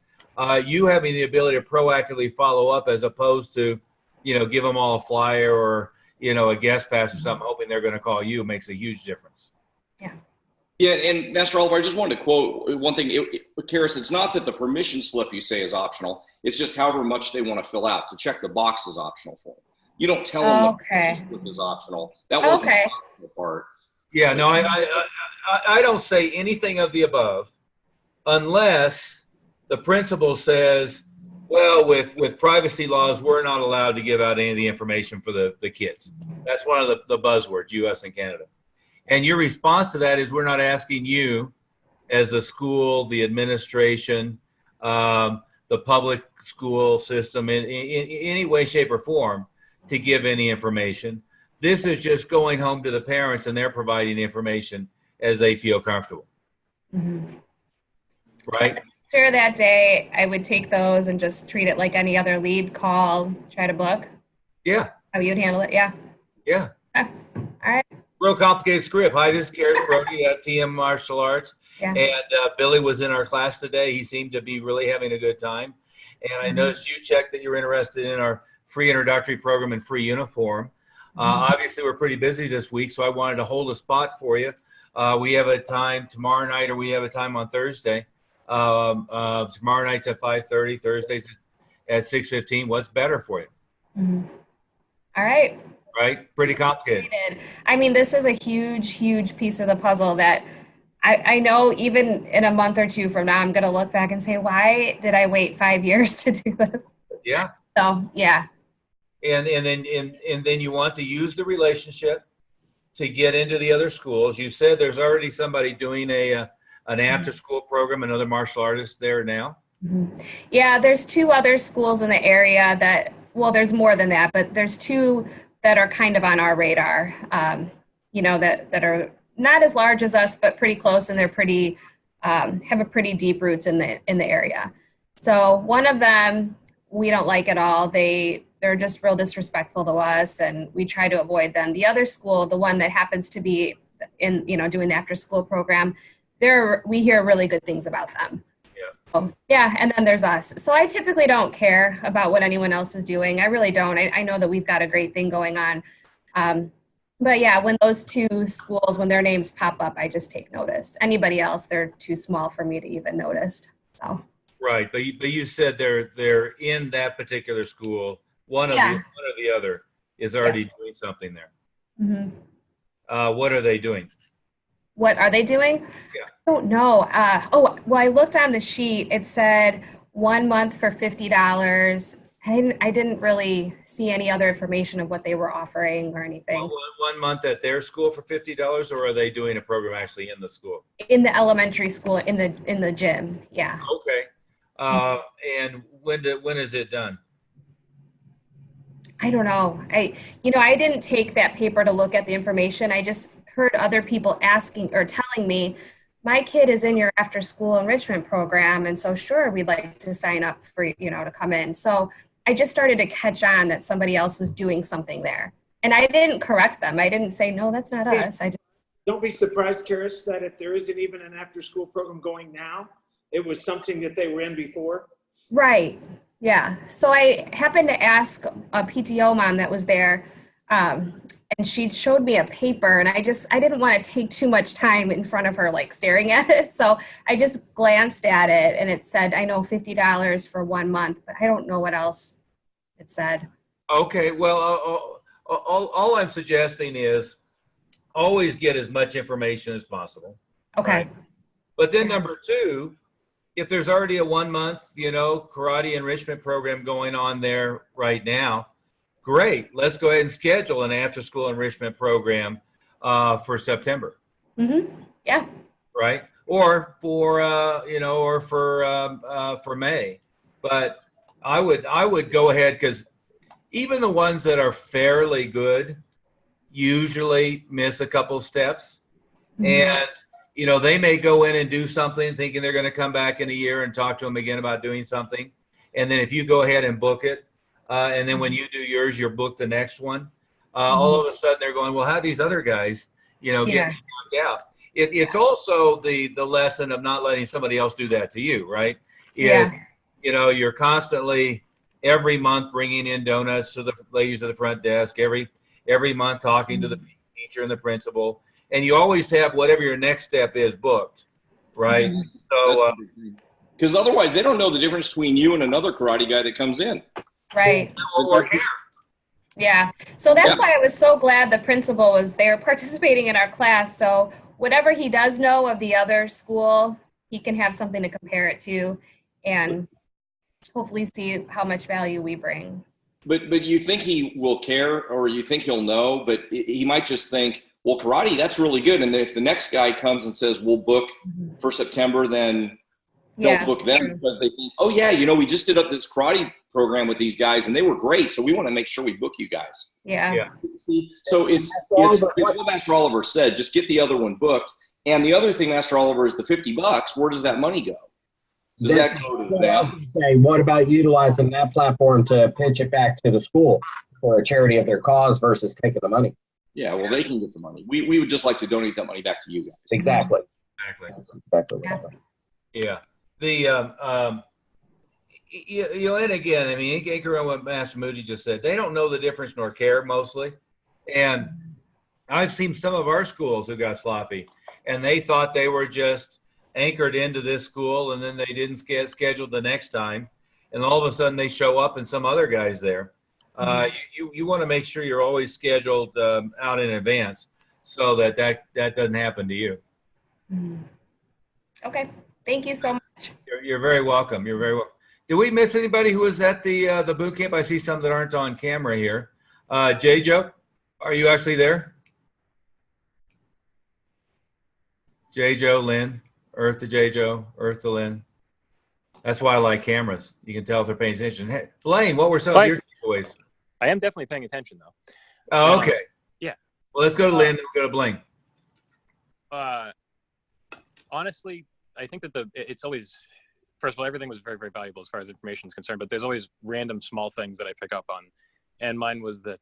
[SPEAKER 1] you having the ability to proactively follow up as opposed to, you know, give them all a flyer or, you know, a guest pass or something, hoping they're going to call you, makes a huge difference.
[SPEAKER 15] Yeah.
[SPEAKER 2] Yeah, and Master Oliver, I just wanted to quote one thing. Karis, it's not that the permission slip you say is optional. It's just however much they want to fill out. To check the box is optional for them. You don't tell them the permission slip is optional. That wasn't the optional part.
[SPEAKER 1] Yeah, no, I don't say anything of the above unless the principal says, well, with privacy laws, we're not allowed to give out any of the information for the kids. That's one of the buzzwords, U.S. and Canada. And your response to that is we're not asking you as a school, the administration, the public school system in any way, shape, or form to give any information. This is just going home to the parents and they're providing information as they feel comfortable.
[SPEAKER 15] Mm-hmm.
[SPEAKER 1] Right?
[SPEAKER 15] Sure, that day I would take those and just treat it like any other lead call, try to book.
[SPEAKER 1] Yeah.
[SPEAKER 15] How you'd handle it, yeah.
[SPEAKER 1] Yeah.
[SPEAKER 15] Okay. All right.
[SPEAKER 1] Real complicated script. Hi, this is Karis Brody at TM Martial Arts.
[SPEAKER 15] Yeah.
[SPEAKER 1] And Billy was in our class today. He seemed to be really having a good time. And I noticed you checked that you're interested in our free introductory program and free uniform. Obviously, we're pretty busy this week, so I wanted to hold a spot for you. We have a time tomorrow night, or we have a time on Thursday. Tomorrow night's at 5:30, Thursday's at 6:15. What's better for you?
[SPEAKER 15] Mm-hmm. All right.
[SPEAKER 1] Right? Pretty complicated.
[SPEAKER 15] I mean, this is a huge, huge piece of the puzzle that I know even in a month or two from now, I'm going to look back and say, why did I wait 5 years to do this?
[SPEAKER 1] Yeah.
[SPEAKER 15] So, yeah.
[SPEAKER 1] And then you want to use the relationship to get into the other schools. You said there's already somebody doing an after-school program, another martial artist there now.
[SPEAKER 15] Mm-hmm. Yeah, there's 2 other schools in the area that, well, there's more than that, but there's 2 that are kind of on our radar, you know, that are not as large as us, but pretty close, and they're pretty, have a pretty deep roots in the area. So one of them, we don't like at all. They're just real disrespectful to us, and we try to avoid them. The other school, the one that happens to be in, you know, doing the after school program, we hear really good things about them. Yeah, and then there's us. So I typically don't care about what anyone else is doing. I really don't. I know that we've got a great thing going on. But yeah, when those 2 schools, when their names pop up, I just take notice. Anybody else, they're too small for me to even notice. So. Right,
[SPEAKER 1] but you said they're in that particular school. One or the other is already doing something there.
[SPEAKER 15] Mm-hmm.
[SPEAKER 1] What are they doing?
[SPEAKER 15] What are they doing?
[SPEAKER 1] Yeah.
[SPEAKER 15] I don't know. Well, I looked on the sheet. It said 1 month for $50. I didn't really see any other information of what they were offering or anything.
[SPEAKER 1] Well, 1 month at their school for $50, or are they doing a program actually in the school?
[SPEAKER 15] In the elementary school, in the gym. Yeah.
[SPEAKER 1] Okay. And when is it done?
[SPEAKER 15] I don't know. I didn't take that paper to look at the information. I just heard other people asking or telling me, my kid is in your after school enrichment program, and so sure, we'd like to sign up for, to come in. So I just started to catch on that somebody else was doing something there. And I didn't correct them. I didn't say, no, that's not us.
[SPEAKER 10] Don't be surprised, Karis, that if there isn't even an after school program going now, it was something that they were in before.
[SPEAKER 15] Right. Yeah. So I happened to ask a PTO mom that was there, and she showed me a paper, and I didn't want to take too much time in front of her, like staring at it. So I just glanced at it, and it said, I know $50 for 1 month, but I don't know what else it said.
[SPEAKER 1] Okay. Well, all I'm suggesting is always get as much information as possible.
[SPEAKER 15] Okay.
[SPEAKER 1] Right? But then number 2, if there's already a 1 month, karate enrichment program going on there right now, great. Let's go ahead and schedule an after school enrichment program for September.
[SPEAKER 15] Yeah.
[SPEAKER 1] Right. Or for, for May. But I would go ahead, because even the ones that are fairly good usually miss a couple steps. And, they may go in and do something thinking they're going to come back in a year and talk to them again about doing something. And then if you go ahead and book it, and then when you do yours, you're booked the next one, all of a sudden they're going, well, how these other guys, get me knocked out. It's also the lesson of not letting somebody else do that to you, right? You're constantly every month bringing in donuts to the ladies at the front desk, every month talking to the teacher and the principal, and you always have whatever your next step is booked, right? So,
[SPEAKER 2] because otherwise they don't know the difference between you and another karate guy that comes in.
[SPEAKER 15] Right.
[SPEAKER 1] Or care.
[SPEAKER 15] Yeah. So that's why I was so glad the principal was there participating in our class. So whatever he does know of the other school, he can have something to compare it to and hopefully see how much value we bring.
[SPEAKER 2] But you think he will care, or you think he'll know, but he might just think, well, karate, that's really good. And if the next guy comes and says, we'll book for September, then they'll book them because they think, oh yeah, we just did up this karate program with these guys and they were great. So we want to make sure we book you guys.
[SPEAKER 15] Yeah.
[SPEAKER 2] So it's what Master Oliver said, just get the other one booked. And the other thing, Master Oliver, is the $50. Where does that money go? Does that go to them?
[SPEAKER 16] Say, what about utilizing that platform to pitch it back to the school for a charity of their cause versus taking the money?
[SPEAKER 2] Yeah, well, they can get the money. We would just like to donate that money back to you guys.
[SPEAKER 16] Exactly.
[SPEAKER 1] Yeah. The and again, I mean, anchor on what Master Moody just said. They don't know the difference nor care mostly, and I've seen some of our schools who got sloppy, and they thought they were just anchored into this school, and then they didn't get scheduled the next time, and all of a sudden they show up and some other guys there. You want to make sure you're always scheduled out in advance so that doesn't happen to you.
[SPEAKER 15] Okay. Thank you so much.
[SPEAKER 1] You're very welcome. You're very welcome. Did we miss anybody who was at the boot camp? I see some that aren't on camera here. J-Joe, are you actually there? J-Joe, Lynn, Earth to J-Joe, Earth to Lynn. That's why I like cameras. You can tell if they're paying attention. Hey, Blaine, what were some of your takeaways?
[SPEAKER 9] I am definitely paying attention, though.
[SPEAKER 1] Oh, okay.
[SPEAKER 9] Yeah.
[SPEAKER 1] Well, let's go to Lynn and we'll go to Blaine.
[SPEAKER 9] Honestly, I think that it's always, first of all, everything was very, very valuable as far as information is concerned, but there's always random small things that I pick up on. And mine was that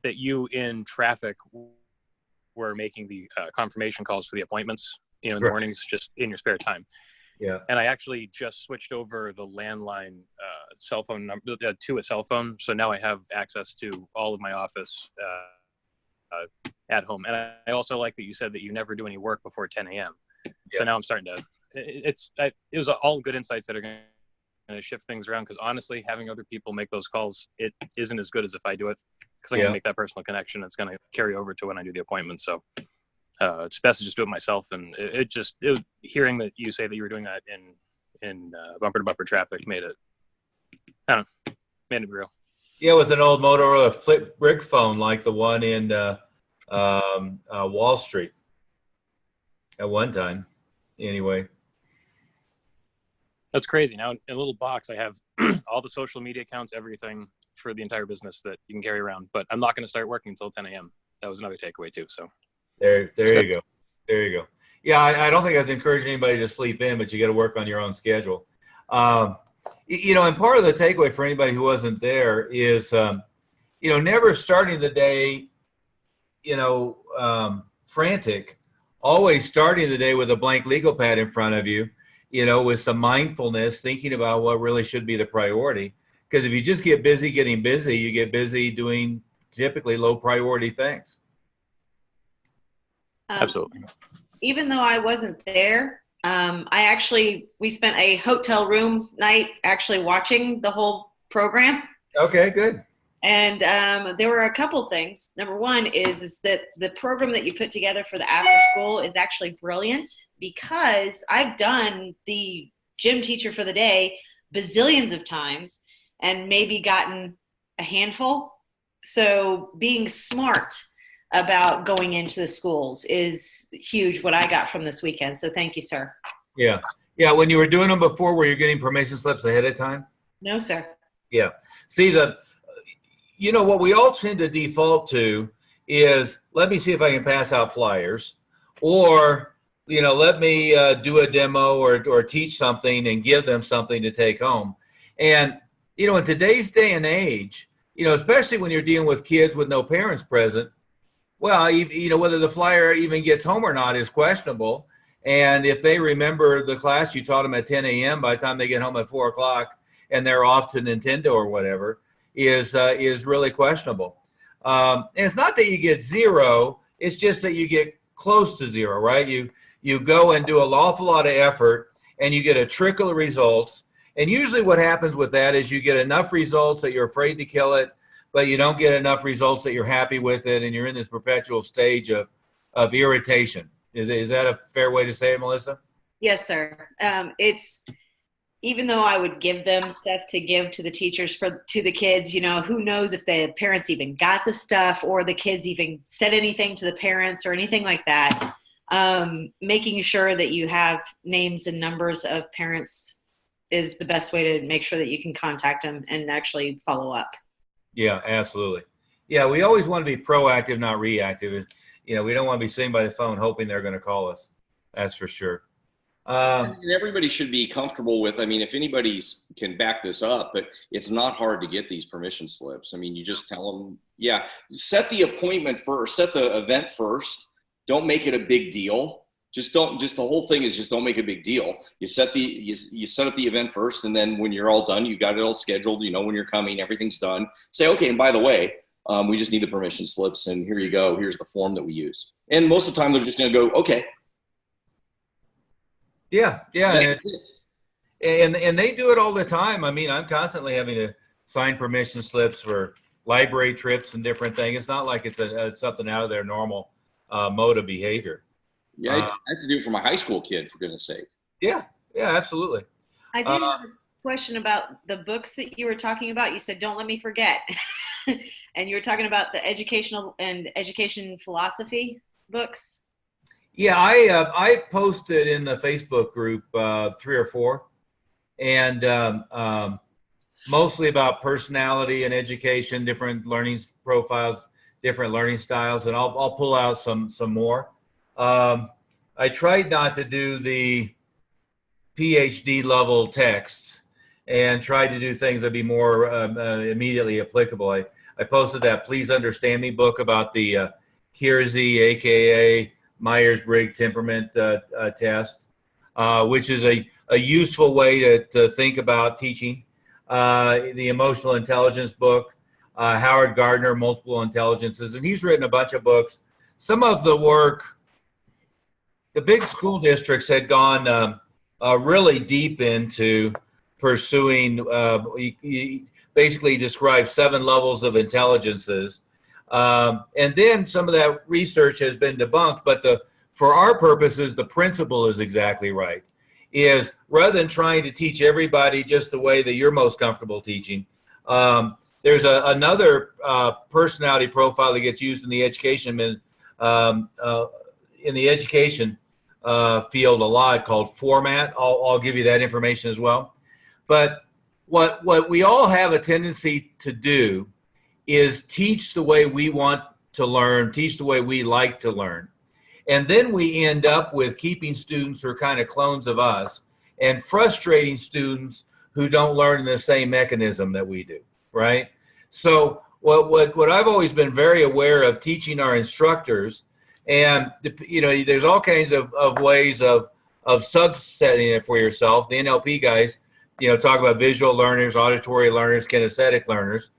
[SPEAKER 9] you in traffic were making the confirmation calls for the appointments, in the mornings, just in your spare time.
[SPEAKER 1] Yeah.
[SPEAKER 9] And I actually just switched over the landline cell phone number to a cell phone. So now I have access to all of my office at home. And I also like that you said that you never do any work before 10 a.m. So now I'm starting to, it was all good insights that are going to shift things around. Because honestly, having other people make those calls, it isn't as good as if I do it. Because I'm going to make that personal connection. It's going to carry over to when I do the appointment. So it's best to just do it myself. And it was hearing that you say that you were doing that in bumper to bumper traffic made it real.
[SPEAKER 1] Yeah, with an old Motorola flip brick phone like the one in Wall Street at one time. Anyway.
[SPEAKER 9] That's crazy. Now in a little box, I have all the social media accounts, everything for the entire business that you can carry around. But I'm not going to start working until 10 a.m. That was another takeaway too. So
[SPEAKER 1] there you go. There you go. Yeah, I don't think I was encouraging anybody to sleep in, but you got to work on your own schedule. And part of the takeaway for anybody who wasn't there is, never starting the day, frantic, always starting the day with a blank legal pad in front of you, with some mindfulness, thinking about what really should be the priority. Because if you just get busy getting busy, you get busy doing typically low priority things.
[SPEAKER 9] Absolutely.
[SPEAKER 17] Even though I wasn't there, we spent a hotel room night actually watching the whole program.
[SPEAKER 1] Okay, good.
[SPEAKER 17] And there were a couple things. Number one is that the program that you put together for the after school is actually brilliant, because I've done the gym teacher for the day bazillions of times and maybe gotten a handful. So being smart about going into the schools is huge, what I got from this weekend. So thank you, sir.
[SPEAKER 1] Yeah. Yeah. When you were doing them before, were you getting permission slips ahead of time?
[SPEAKER 17] No, sir.
[SPEAKER 1] Yeah. See, you know, what we all tend to default to is, let me see if I can pass out flyers, or, you know, let me do a demo or teach something and give them something to take home. And, you know, in today's day and age, you know, especially when you're dealing with kids with no parents present, well, you know, whether the flyer even gets home or not is questionable. And if they remember the class you taught them at 10 a.m. by the time they get home at 4 o'clock and they're off to Nintendo or whatever, is really questionable. And it's not that you get zero, it's just that you get close to zero, right? You go and do an awful lot of effort and you get a trickle of results. And usually what happens with that is you get enough results that you're afraid to kill it, but you don't get enough results that you're happy with it, and you're in this perpetual stage of irritation. Is that a fair way to say it, Melissa?
[SPEAKER 17] Yes, sir. It's, even though I would give them stuff to give to the teachers to the kids, you know, who knows if the parents even got the stuff or the kids even said anything to the parents or anything like that. Making sure that you have names and numbers of parents is the best way to make sure that you can contact them and actually follow up.
[SPEAKER 1] Yeah, absolutely. Yeah, we always want to be proactive, not reactive. You know, we don't want to be sitting by the phone hoping they're going to call us. That's for sure.
[SPEAKER 2] And everybody should be comfortable with, I mean, if anybody can back this up, but it's not hard to get these permission slips. I mean, you just tell them, yeah, set the appointment first, set the event first. Don't make it a big deal. The whole thing is just don't make a big deal. You set up the event first, and then when you're all done, you got it all scheduled, you know when you're coming, everything's done. Say, okay, and by the way, we just need the permission slips, and here you go. Here's the form that we use. And most of the time, they're just going to go, okay.
[SPEAKER 1] Yeah, yeah. And they do it all the time. I mean, I'm constantly having to sign permission slips for library trips and different things. It's not like it's something out of their normal mode of behavior.
[SPEAKER 2] Yeah, I have to do it for my high school kid, for goodness sake.
[SPEAKER 1] Yeah, yeah, absolutely.
[SPEAKER 17] I did have a question about the books that you were talking about. You said, don't let me forget. And you were talking about the educational and education philosophy books.
[SPEAKER 1] Yeah, I posted in the Facebook group 3 or 4, and mostly about personality and education, different learning profiles, different learning styles, and I'll pull out some more. I tried not to do the PhD level texts and tried to do things that'd be more immediately applicable. I posted that Please Understand Me book about the Kiersey, aka Myers-Briggs temperament test, which is a useful way to think about teaching. The Emotional Intelligence book, Howard Gardner, Multiple Intelligences, and he's written a bunch of books. Some of the work, the big school districts had gone really deep into pursuing, he basically describes 7 levels of intelligences. And then some of that research has been debunked, but for our purposes, the principle is exactly right. Is rather than trying to teach everybody just the way that you're most comfortable teaching, there's another personality profile that gets used in the education field a lot called format. I'll give you that information as well. But what we all have a tendency to do is teach the way we want to learn, teach the way we like to learn. And then we end up with keeping students who are kind of clones of us and frustrating students who don't learn in the same mechanism that we do, right? So what I've always been very aware of teaching our instructors, and you know, there's all kinds of ways of subsetting it for yourself. The NLP guys, you know, talk about visual learners, auditory learners, kinesthetic learners.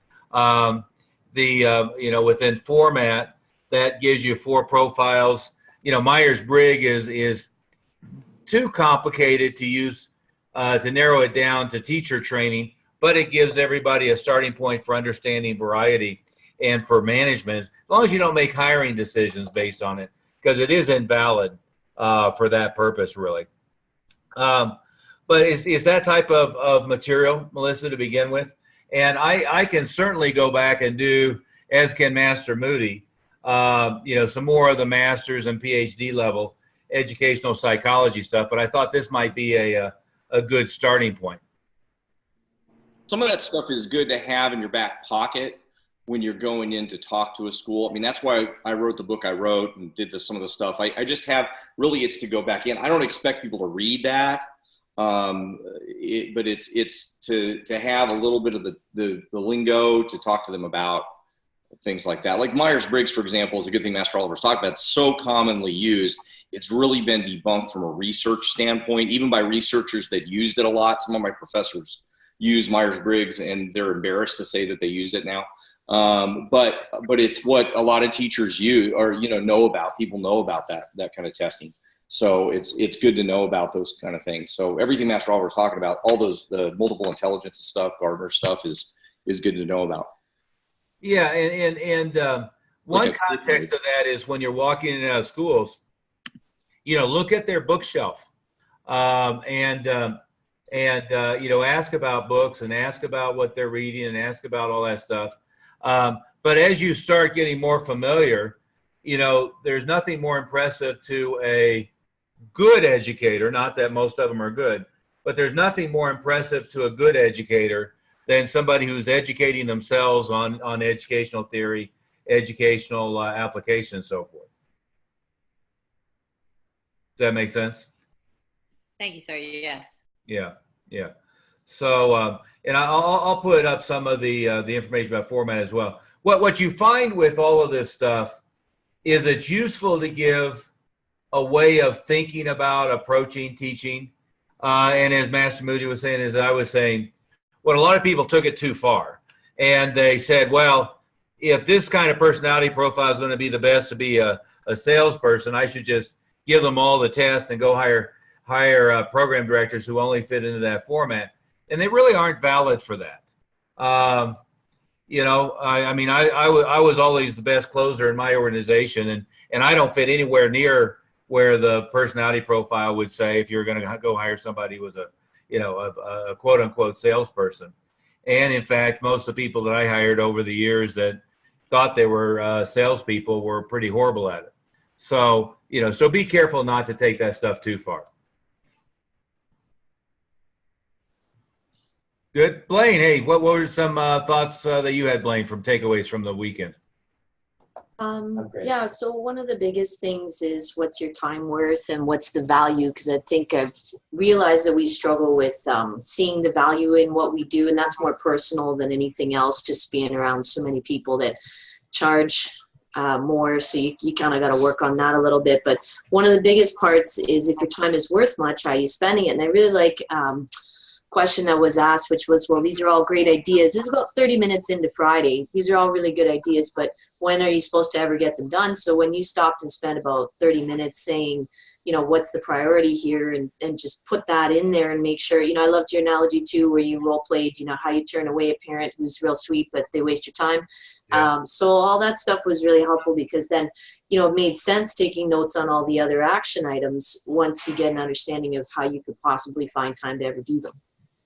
[SPEAKER 1] You know, within format, that gives you 4 profiles. You know, Myers-Briggs is too complicated to use to narrow it down to teacher training, but it gives everybody a starting point for understanding variety and for management, as long as you don't make hiring decisions based on it, because it is invalid for that purpose, really. But it's that type of material, Melissa, to begin with. And I can certainly go back and do, as can Master Moody, some more of the master's and PhD level educational psychology stuff. But I thought this might be a good starting point.
[SPEAKER 2] Some of that stuff is good to have in your back pocket when you're going in to talk to a school. I mean, that's why I wrote the book I wrote and did some of the stuff. I just have, really, it's to go back in. I don't expect people to read that. But it's to have a little bit of the lingo to talk to them about things like that. Like Myers-Briggs, for example, is a good thing Master Oliver's talked about. It's so commonly used. It's really been debunked from a research standpoint, even by researchers that used it a lot. Some of my professors use Myers-Briggs and they're embarrassed to say that they used it now. But it's what a lot of teachers use or, know about. People know about that kind of testing. So it's good to know about those kind of things. So everything Master Oliver was talking about, all the multiple intelligence stuff, Gardner stuff is good to know about.
[SPEAKER 1] Yeah, and one context of that is when you're walking in and out of schools, look at their bookshelf, and ask about books and ask about what they're reading and ask about all that stuff. But as you start getting more familiar, there's nothing more impressive to a good educator, not that most of them are good, but there's nothing more impressive to a good educator than somebody who's educating themselves on educational theory, educational application, and so forth. Does that make sense?
[SPEAKER 17] Thank you, sir. Yes.
[SPEAKER 1] Yeah. So, and I'll put up some of the information about format as well. What you find with all of this stuff is it's useful to give a way of thinking about approaching teaching. And as Master Moody was saying, as I was saying, what a lot of people took it too far. And they said, well, if this kind of personality profile is going to be the best to be a salesperson, I should just give them all the tests and go hire program directors who only fit into that format. And they really aren't valid for that. I was always the best closer in my organization, and I don't fit anywhere near where the personality profile would say if you're going to go hire somebody who was a quote unquote salesperson. And in fact, most of the people that I hired over the years that thought they were salespeople were pretty horrible at it. So, so be careful not to take that stuff too far. Good. Blaine, hey, what were some thoughts that you had, Blaine, from takeaways from the weekend?
[SPEAKER 18] Yeah, so one of the biggest things is what's your time worth and what's the value? Because I think I've realized that we struggle with seeing the value in what we do, and that's more personal than anything else, just being around so many people that charge more. So you kind of got to work on that a little bit. But one of the biggest parts is if your time is worth much, how are you spending it? And I really like question that was asked, which was, well, these are all great ideas. It was about 30 minutes into Friday. These are all really good ideas, but when are you supposed to ever get them done? So when you stopped and spent about 30 minutes saying, what's the priority here, and just put that in there and make sure, I loved your analogy too, where you role played, how you turn away a parent who's real sweet, but they waste your time. Yeah. So all that stuff was really helpful because then, it made sense taking notes on all the other action items once you get an understanding of how you could possibly find time to ever do them.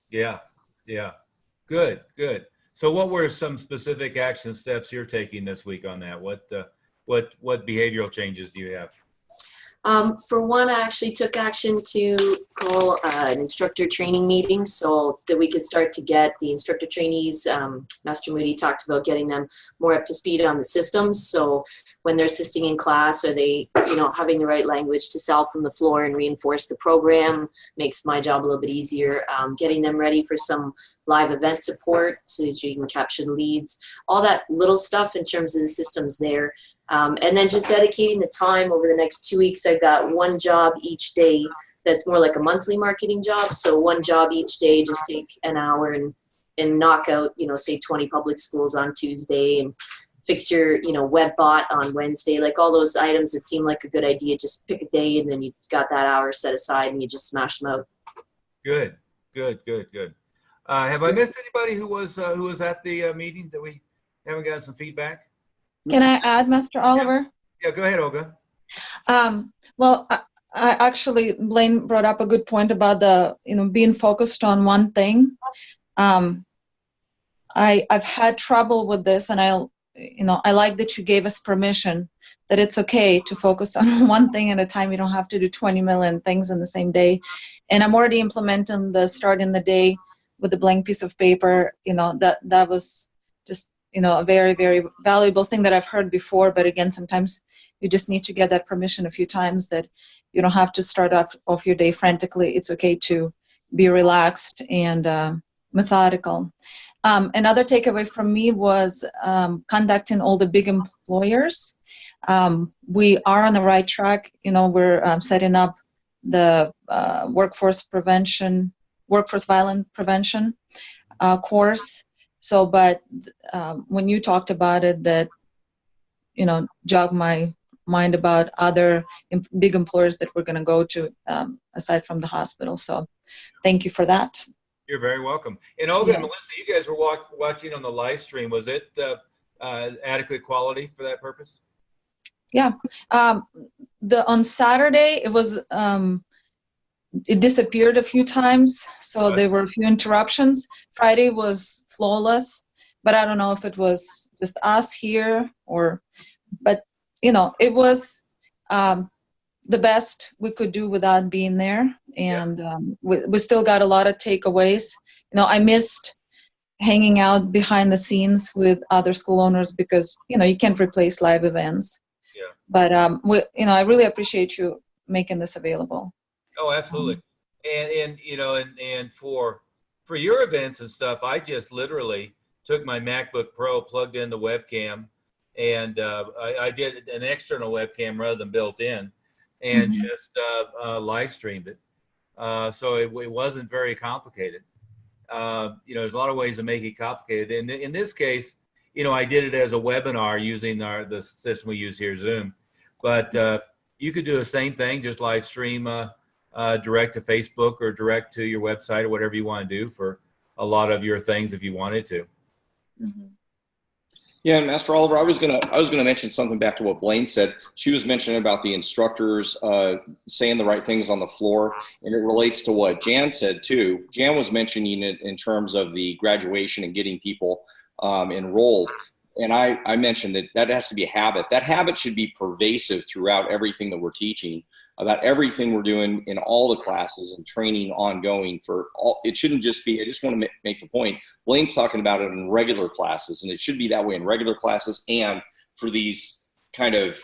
[SPEAKER 1] Yeah. Good. So what were some specific action steps you're taking this week on that? What behavioral changes do you have?
[SPEAKER 18] For one, I actually took action to call an instructor training meeting so that we could start to get the instructor trainees. Master Moody talked about getting them more up to speed on the systems. So when they're assisting in class, are they, having the right language to sell from the floor and reinforce the program makes my job a little bit easier. Getting them ready for some live event support so that you can capture the leads, all that little stuff in terms of the systems there. And then just dedicating the time over the next 2 weeks. I've got one job each day that's more like a monthly marketing job. So one job each day, just take an hour and knock out, say 20 public schools on Tuesday and fix your, web bot on Wednesday, like all those items that seem like a good idea. Just pick a day and then you got that hour set aside and you just smash them out.
[SPEAKER 1] Good. Have I missed anybody who was at the meeting that we haven't gotten some feedback?
[SPEAKER 19] Can I add, Mr. Oliver?
[SPEAKER 1] Yeah, go ahead, Olga.
[SPEAKER 19] Well, I actually, Blaine brought up a good point about the, being focused on one thing. I've had trouble with this, and I like that you gave us permission that it's okay to focus on one thing at a time. You don't have to do 20 million things in the same day. And I'm already implementing the starting the day with a blank piece of paper. That was just, a very, very valuable thing that I've heard before. But again, sometimes you just need to get that permission a few times that you don't have to start off your day frantically. It's okay to be relaxed and methodical. Another takeaway from me was contacting all the big employers. We are on the right track. We're setting up the workforce violence prevention course. So, but when you talked about it, that, jogged my mind about other big employers that we're going to go to aside from the hospital. So thank you for that.
[SPEAKER 1] You're very welcome. And Olga and Melissa, you guys were watching on the live stream. Was it adequate quality for that purpose?
[SPEAKER 19] Yeah. On Saturday, it was, it disappeared a few times. So there were a few interruptions. Friday was flawless, but I don't know if it was just us here but it was the best we could do without being there. And we still got a lot of takeaways. I missed hanging out behind the scenes with other school owners because, you can't replace live events.
[SPEAKER 1] Yeah.
[SPEAKER 19] But, I really appreciate you making this available.
[SPEAKER 1] Oh, absolutely. And for your events and stuff, I just literally took my MacBook Pro, plugged in the webcam, and I did an external webcam rather than built in, and just live streamed it. So it wasn't very complicated. There's a lot of ways to make it complicated. And in this case, I did it as a webinar using the system we use here, Zoom. But you could do the same thing, just live stream direct to Facebook or direct to your website or whatever you want to do for a lot of your things if you wanted to.
[SPEAKER 2] Yeah, and Master Oliver, I was gonna mention something back to what Blaine said. She was mentioning about the instructors saying the right things on the floor, and it relates to what Jan said too. Jan was mentioning it in terms of the graduation and getting people enrolled. And I mentioned that has to be a habit. That habit should be pervasive throughout everything that we're teaching, about everything we're doing in all the classes and training ongoing for all. It shouldn't just be, I just want to make the point, Blaine's talking about it in regular classes, and it should be that way in regular classes and for these kind of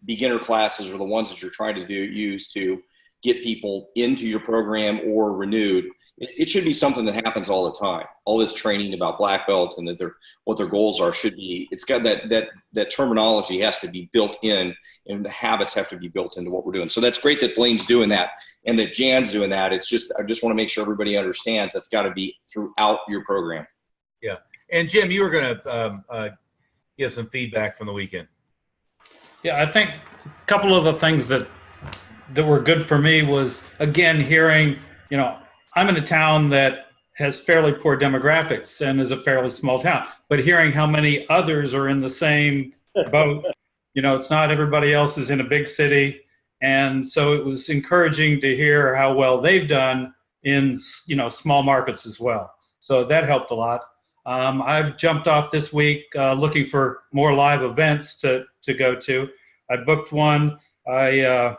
[SPEAKER 2] beginner classes or the ones that you're trying to use to get people into your program or renewed. It should be something that happens all the time. All this training about black belt and what their goals are should be, it's got that terminology has to be built in, and the habits have to be built into what we're doing. So that's great that Blaine's doing that and that Jan's doing that. It's just, I just want to make sure everybody understands that's got to be throughout your program.
[SPEAKER 1] Yeah. And Jim, you were going to give some feedback from the weekend.
[SPEAKER 20] Yeah, I think a couple of the things that were good for me was, again, hearing, I'm in a town that has fairly poor demographics and is a fairly small town, but hearing how many others are in the same boat, it's not everybody else is in a big city. And so it was encouraging to hear how well they've done in, small markets as well. So that helped a lot. I've jumped off this week looking for more live events to go to. I booked one. I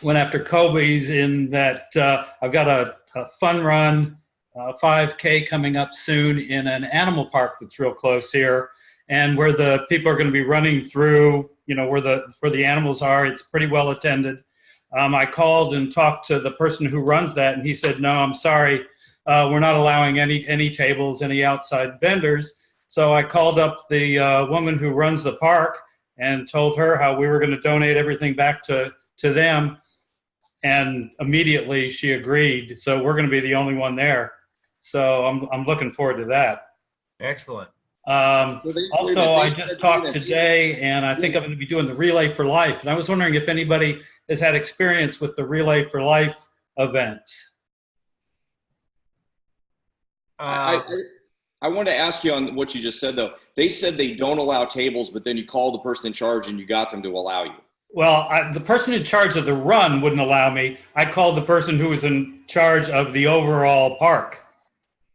[SPEAKER 20] went after Kobe's in that I've got a fun run, 5K coming up soon in an animal park that's real close here, and where the people are going to be running through, where the animals are. It's pretty well attended. I called and talked to the person who runs that, and he said, "No, I'm sorry, we're not allowing any tables, any outside vendors." So I called up the woman who runs the park and told her how we were going to donate everything back to them. And immediately she agreed. So we're going to be the only one there. So I'm looking forward to that.
[SPEAKER 1] Excellent.
[SPEAKER 20] Also, I just talked today, and I think I'm going to be doing the Relay for Life. And I was wondering if anybody has had experience with the Relay for Life events.
[SPEAKER 2] I wanted to ask you on what you just said, though. They said they don't allow tables, but then you call the person in charge and you got them to allow you.
[SPEAKER 20] Well, the person in charge of the run wouldn't allow me. I called the person who was in charge of the overall park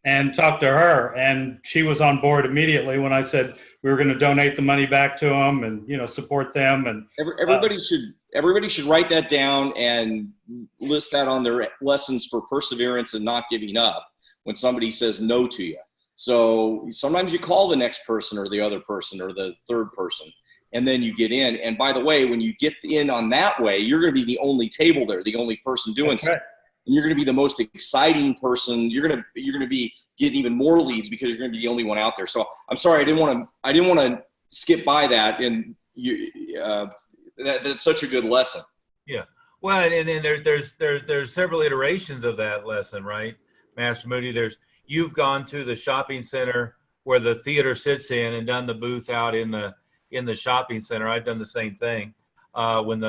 [SPEAKER 20] and talked to her, and she was on board immediately when I said we were going to donate the money back to them and, you know, support them. And
[SPEAKER 2] everybody should write that down and list that on their lessons for perseverance and not giving up when somebody says no to you. So sometimes you call the next person or the other person or the third person, and then you get in. And by the way, when you get in on that way, you're going to be the only table there, the only person doing something. And you're going to be the most exciting person. You're going to be getting even more leads because you're going to be the only one out there. So I'm sorry, I didn't want to skip by that. And that's such a good lesson.
[SPEAKER 1] Yeah. Well, and then there's several iterations of that lesson, right, Master Moody? You've gone to the shopping center where the theater sits in and done the booth out in the shopping center. I've done the same thing. When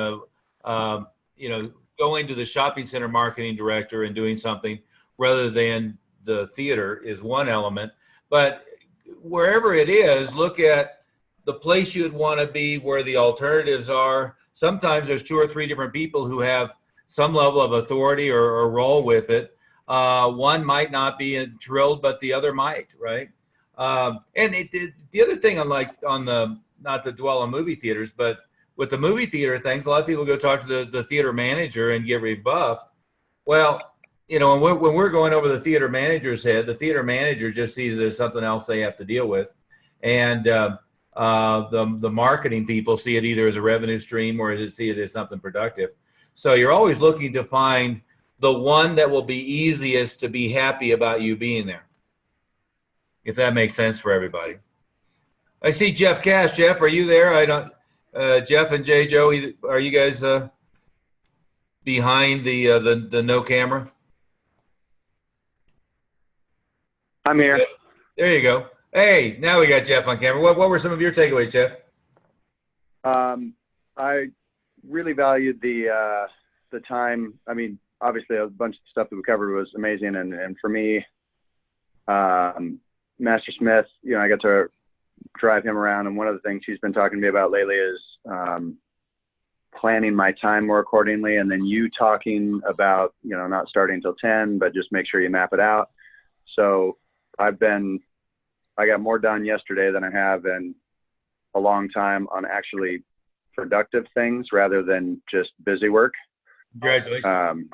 [SPEAKER 1] going to the shopping center marketing director and doing something rather than the theater is one element. But wherever it is, look at the place you'd want to be where the alternatives are. Sometimes there's 2 or 3 different people who have some level of authority or role with it. One might not be thrilled, but the other might, right? And the other thing, not to dwell on movie theaters, but with the movie theater things, a lot of people go talk to the theater manager and get rebuffed. Well, you know, when we're going over the theater manager's head, the theater manager just sees it as something else they have to deal with. And the marketing people see it either as a revenue stream or see it as something productive. So you're always looking to find the one that will be easiest to be happy about you being there, if that makes sense for everybody. I see Jeff Cash. Jeff, are you there? Jeff and Jay Joe, are you guys behind the no camera?
[SPEAKER 21] I'm here.
[SPEAKER 1] There you go. Hey, now we got Jeff on camera. What were some of your takeaways, Jeff?
[SPEAKER 21] I really valued the time. I mean, obviously a bunch of stuff that we covered was amazing. And for me, Master Smith, you know, I got to drive him around. And one of the things he's been talking to me about lately is planning my time more accordingly. And then you talking about, you know, not starting until 10, but just make sure you map it out. So I got more done yesterday than I have in a long time on actually productive things rather than just busy work.
[SPEAKER 1] Congratulations.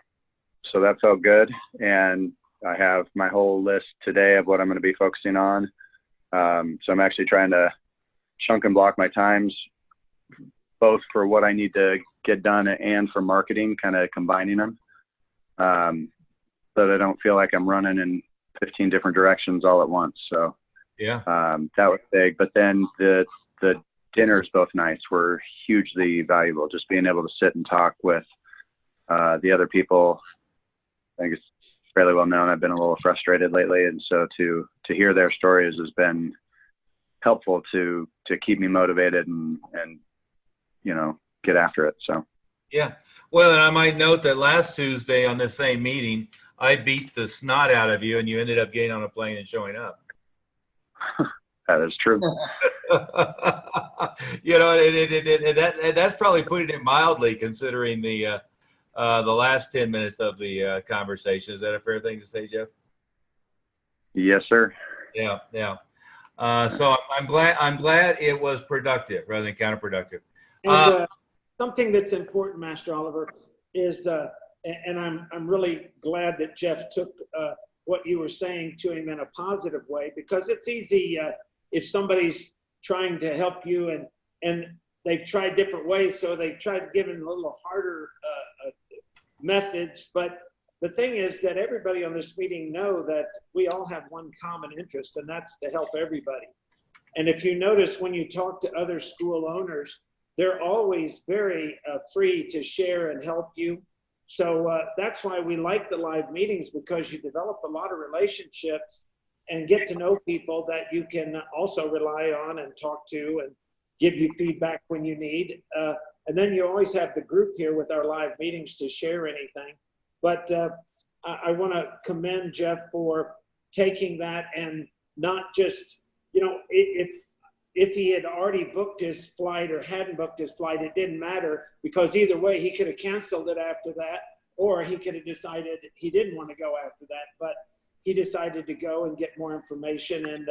[SPEAKER 21] So that felt good. And I have my whole list today of what I'm going to be focusing on. So I'm actually trying to chunk and block my times, both for what I need to get done and for marketing, kind of combining them, so that I don't feel like I'm running in 15 different directions all at once. So
[SPEAKER 1] yeah,
[SPEAKER 21] that was big. But then the dinners both nights were hugely valuable. Just being able to sit and talk with the other people. I think it's fairly well known. I've been a little frustrated lately, and so to hear their stories has been helpful to keep me motivated and you know, get after it. So
[SPEAKER 1] yeah. Well, and I might note that last Tuesday on this same meeting, I beat the snot out of you, and you ended up getting on a plane and showing up.
[SPEAKER 21] That is true.
[SPEAKER 1] You know, that's probably putting it mildly, considering the last 10 minutes of the conversation. Is that a fair thing to say, Jeff?
[SPEAKER 21] Yes, sir.
[SPEAKER 1] Yeah, yeah. So I'm glad it was productive rather than counterproductive.
[SPEAKER 10] And something that's important, Master Oliver, is and I'm really glad that Jeff took what you were saying to him in a positive way, because it's easy if somebody's trying to help you and they've tried different ways, so they've tried giving a little harder methods. But the thing is that everybody on this meeting know that we all have one common interest, and that's to help everybody. And if you notice, when you talk to other school owners, they're always very free to share and help you. So that's why we like the live meetings, because you develop a lot of relationships and get to know people that you can also rely on and talk to and give you feedback when you need. And then you always have the group here with our live meetings to share anything. But I want to commend Jeff for taking that and not just, if he had already booked his flight or hadn't booked his flight, it didn't matter, because either way he could have canceled it after that, or he could have decided he didn't want to go after that, but he decided to go and get more information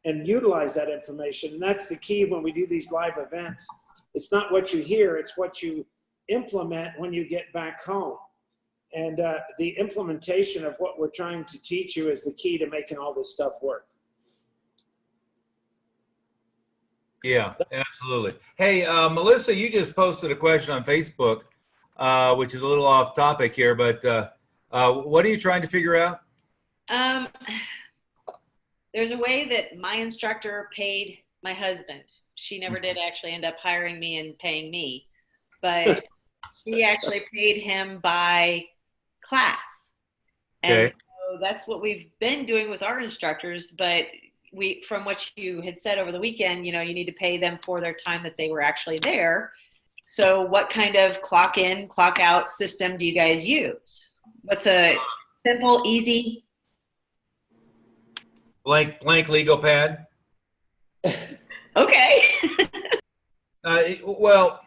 [SPEAKER 10] and utilize that information. And that's the key when we do these live events. It's not what you hear, it's what you implement when you get back home. And the implementation of what we're trying to teach you is the key to making all this stuff work.
[SPEAKER 1] Yeah, absolutely. Hey, Melissa, you just posted a question on Facebook, which is a little off topic here, but what are you trying to figure out?
[SPEAKER 17] There's a way that my instructor paid my husband. She never did actually end up hiring me and paying me, but she actually paid him by class. And
[SPEAKER 1] Okay.
[SPEAKER 17] so that's what we've been doing with our instructors, but from what you had said over the weekend, you need to pay them for their time that they were actually there. So what kind of clock in, clock out system do you guys use? What's a simple, easy?
[SPEAKER 1] Blank legal pad.
[SPEAKER 17] Okay.
[SPEAKER 1] Well,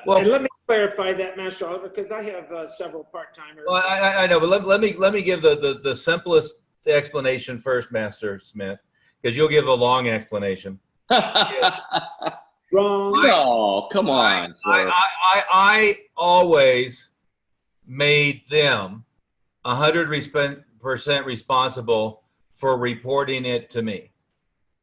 [SPEAKER 10] and let me clarify that, Master Oliver, because I have several part-timers.
[SPEAKER 1] Well, I know, but let me give the simplest explanation first, Master Smith, because you'll give a long explanation.
[SPEAKER 10] Wrong.
[SPEAKER 2] No, come on.
[SPEAKER 1] I always made them 100% responsible for reporting it to me,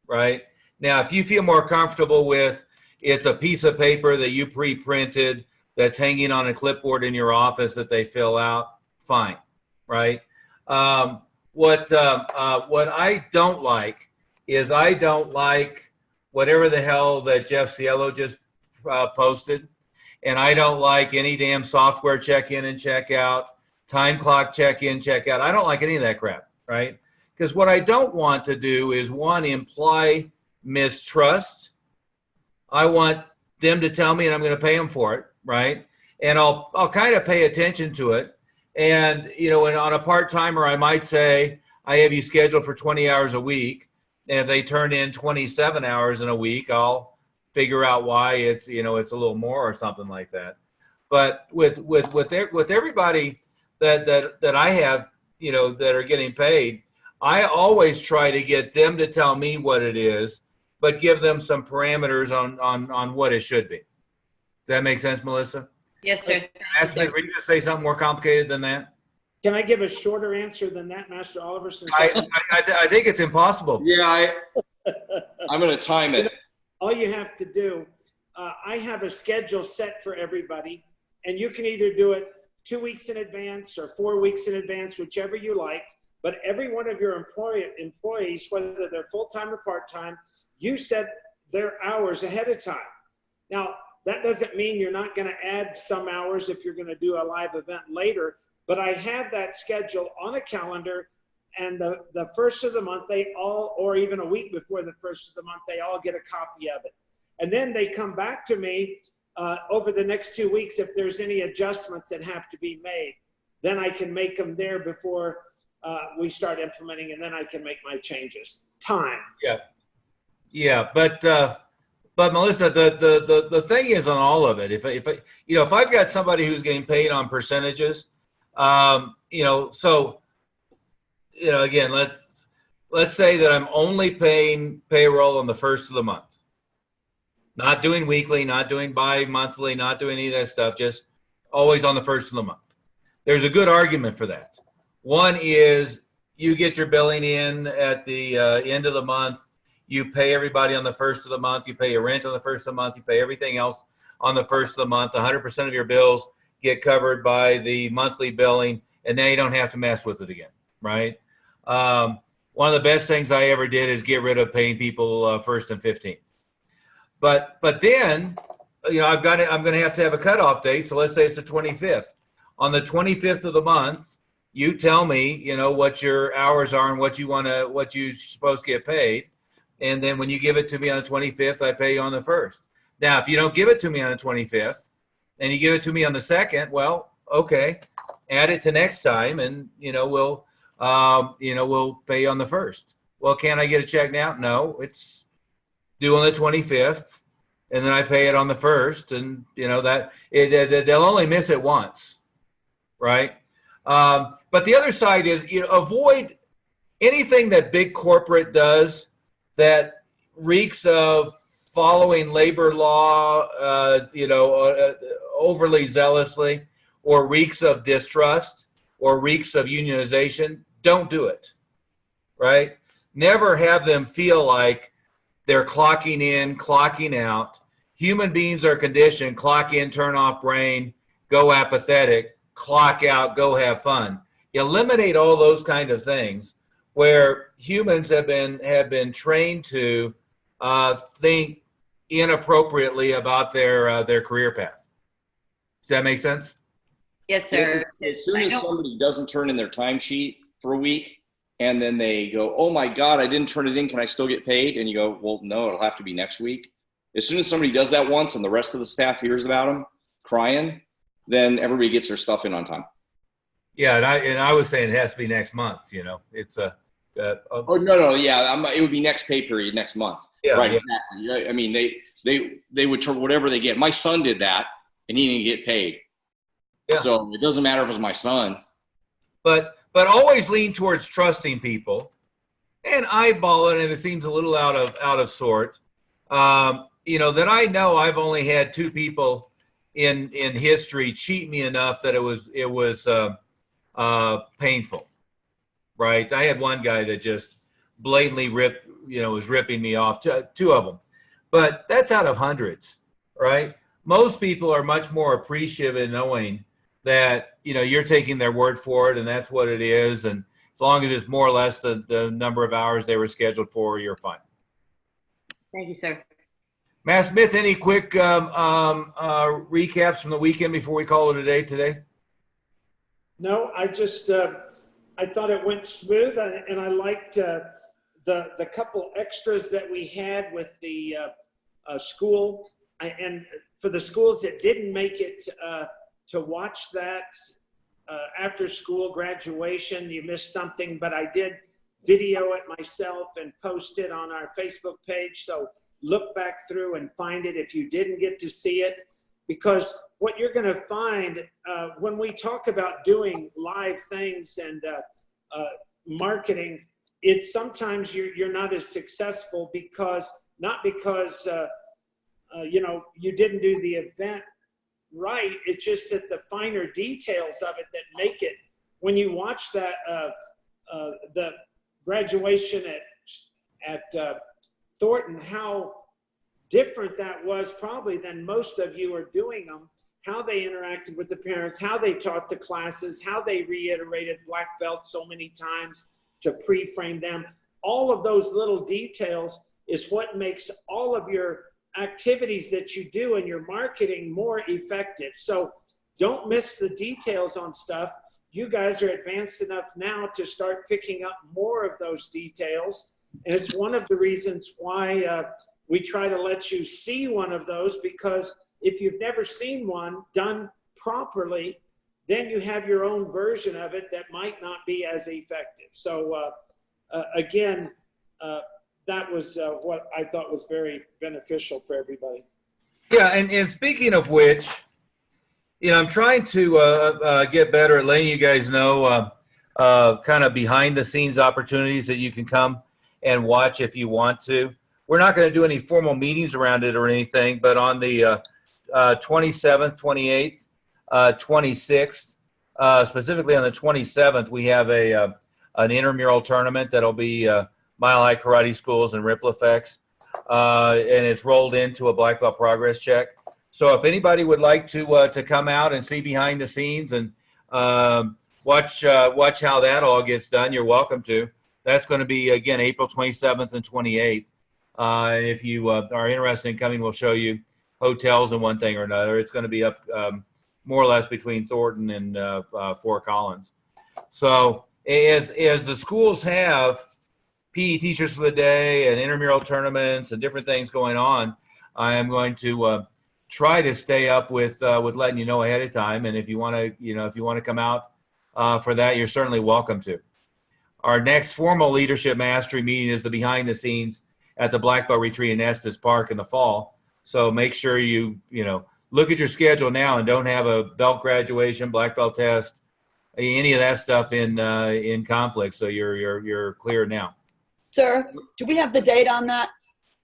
[SPEAKER 1] right? Now, if you feel more comfortable with it's a piece of paper that you pre-printed that's hanging on a clipboard in your office that they fill out, fine, right? What I don't like is I don't like whatever the hell that Jeff Cielo just posted, and I don't like any damn software check-in and check-out, time clock check-in, check-out. I don't like any of that crap, right? Because what I don't want to do is, one, imply mistrust. I want them to tell me, and I'm going to pay them for it, right? And I'll kind of pay attention to it. And, and on a part-timer, I might say, I have you scheduled for 20 hours a week. And if they turn in 27 hours in a week, I'll figure out why it's, it's a little more or something like that. But with everybody that I have, that are getting paid, I always try to get them to tell me what it is, but give them some parameters on what it should be. Does that make sense, Melissa?
[SPEAKER 17] Yes, sir.
[SPEAKER 1] Were you going to say something more complicated than that?
[SPEAKER 10] Can I give a shorter answer than that, Master Oliver?
[SPEAKER 1] I think it's impossible.
[SPEAKER 2] Yeah, I'm going to time it.
[SPEAKER 10] All you have to do, I have a schedule set for everybody, and you can either do it 2 weeks in advance or 4 weeks in advance, whichever you like. But every one of your employees, whether they're full-time or part-time, you set their hours ahead of time. Now, that doesn't mean you're not going to add some hours if you're going to do a live event later, but I have that schedule on a calendar, and the first of the month, they all, or even a week before the first of the month, they all get a copy of it. And then they come back to me over the next 2 weeks if there's any adjustments that have to be made. Then I can make them there before we start implementing, and then I can make my changes. Time.
[SPEAKER 1] Yeah, but Melissa, the thing is on all of it. If I've got somebody who's getting paid on percentages, again, let's say that I'm only paying payroll on the first of the month, not doing weekly, not doing bi-monthly, not doing any of that stuff, just always on the first of the month. There's a good argument for that. One is you get your billing in at the end of the month. You pay everybody on the first of the month. You pay your rent on the first of the month. You pay everything else on the first of the month. 100% of your bills get covered by the monthly billing, and then you don't have to mess with it again, right? One of the best things I ever did is get rid of paying people first and 15th. But then, I'm going to have a cutoff date. So let's say it's the 25th. On the 25th of the month, you tell me, what your hours are and what you're supposed to get paid. And then when you give it to me on the 25th, I pay you on the 1st. Now, if you don't give it to me on the 25th and you give it to me on the 2nd, well, okay, add it to next time, and we'll we'll pay you on the 1st. Well, can I get a check now? No, it's due on the 25th, and then I pay it on the 1st, and they'll only miss it once, right? But the other side is, avoid anything that big corporate does that reeks of following labor law, overly zealously, or reeks of distrust, or reeks of unionization. Don't do it, right? Never have them feel like they're clocking in, clocking out. Human beings are conditioned: clock in, turn off brain, go apathetic, clock out, go have fun. Eliminate all those kind of things where humans have been trained to think inappropriately about their career path. Does that make sense?
[SPEAKER 17] Yes, sir.
[SPEAKER 2] As soon as somebody doesn't turn in their timesheet for a week, and then they go, "Oh my God, I didn't turn it in. Can I still get paid?" And you go, "Well, no, it'll have to be next week." As soon as somebody does that once and the rest of the staff hears about them crying, then everybody gets their stuff in on time.
[SPEAKER 1] Yeah, and I was saying it has to be next month. It's
[SPEAKER 2] oh no, yeah, it would be next pay period next month.
[SPEAKER 1] Yeah,
[SPEAKER 2] right,
[SPEAKER 1] yeah.
[SPEAKER 2] exactly. I mean, they would turn whatever they get. My son did that, and he didn't get paid.
[SPEAKER 1] Yeah.
[SPEAKER 2] So it doesn't matter if it's my son.
[SPEAKER 1] But always lean towards trusting people, and eyeball it, and it seems a little out of sort. That I know I've only had 2 people in history cheat me enough that it was painful, right? I had one guy that just blatantly was ripping me off. 2 of them, but that's out of hundreds, right? Most people are much more appreciative in knowing that you're taking their word for it, and that's what it is. And as long as it's more or less the number of hours they were scheduled for, you're fine.
[SPEAKER 17] Thank you, sir.
[SPEAKER 1] Matt Smith, any quick recaps from the weekend before we call it a day today?
[SPEAKER 10] No, I just I thought it went smooth, and I liked the couple extras that we had with the school, and for the schools that didn't make it to watch that after school graduation, you missed something, but I did video it myself and post it on our Facebook page. So look back through and find it if you didn't get to see it, because what you're going to find when we talk about doing live things and marketing, it's sometimes you're not as successful not because you didn't do the event right. It's just that the finer details of it that make it, when you watch that the graduation at Thornton, how different that was probably than most of you are doing them, how they interacted with the parents, how they taught the classes, how they reiterated black belt so many times to pre-frame them. All of those little details is what makes all of your activities that you do in your marketing more effective. So don't miss the details on stuff. You guys are advanced enough now to start picking up more of those details. And it's one of the reasons why we try to let you see one of those, because if you've never seen one done properly, then you have your own version of it that might not be as effective. So again, that was what I thought was very beneficial for everybody.
[SPEAKER 1] Yeah, and speaking of which, I'm trying to get better at letting you guys know kind of behind the scenes opportunities that you can come and watch if you want to. We're not going to do any formal meetings around it or anything, but on the 27th, 28th, 26th, specifically on the 27th, we have an intramural tournament that'll be Mile High Karate Schools and Ripple Effects, and it's rolled into a black belt progress check. So if anybody would like to come out and see behind the scenes and watch how that all gets done, you're welcome to. That's going to be, again, April 27th and 28th. If you are interested in coming, we'll show you hotels and one thing or another. It's going to be up more or less between Thornton and Fort Collins. So as the schools have PE teachers for the day and intramural tournaments and different things going on, I am going to try to stay up with letting you know ahead of time. And if you want to, if you want to come out for that, you're certainly welcome to. our next formal leadership mastery meeting is the behind the scenes at the Black Belt Retreat in Estes Park in the fall. So make sure you look at your schedule now and don't have a belt graduation, black belt test, any of that stuff in conflict. So you're clear now.
[SPEAKER 6] Sir, do we have the date on that?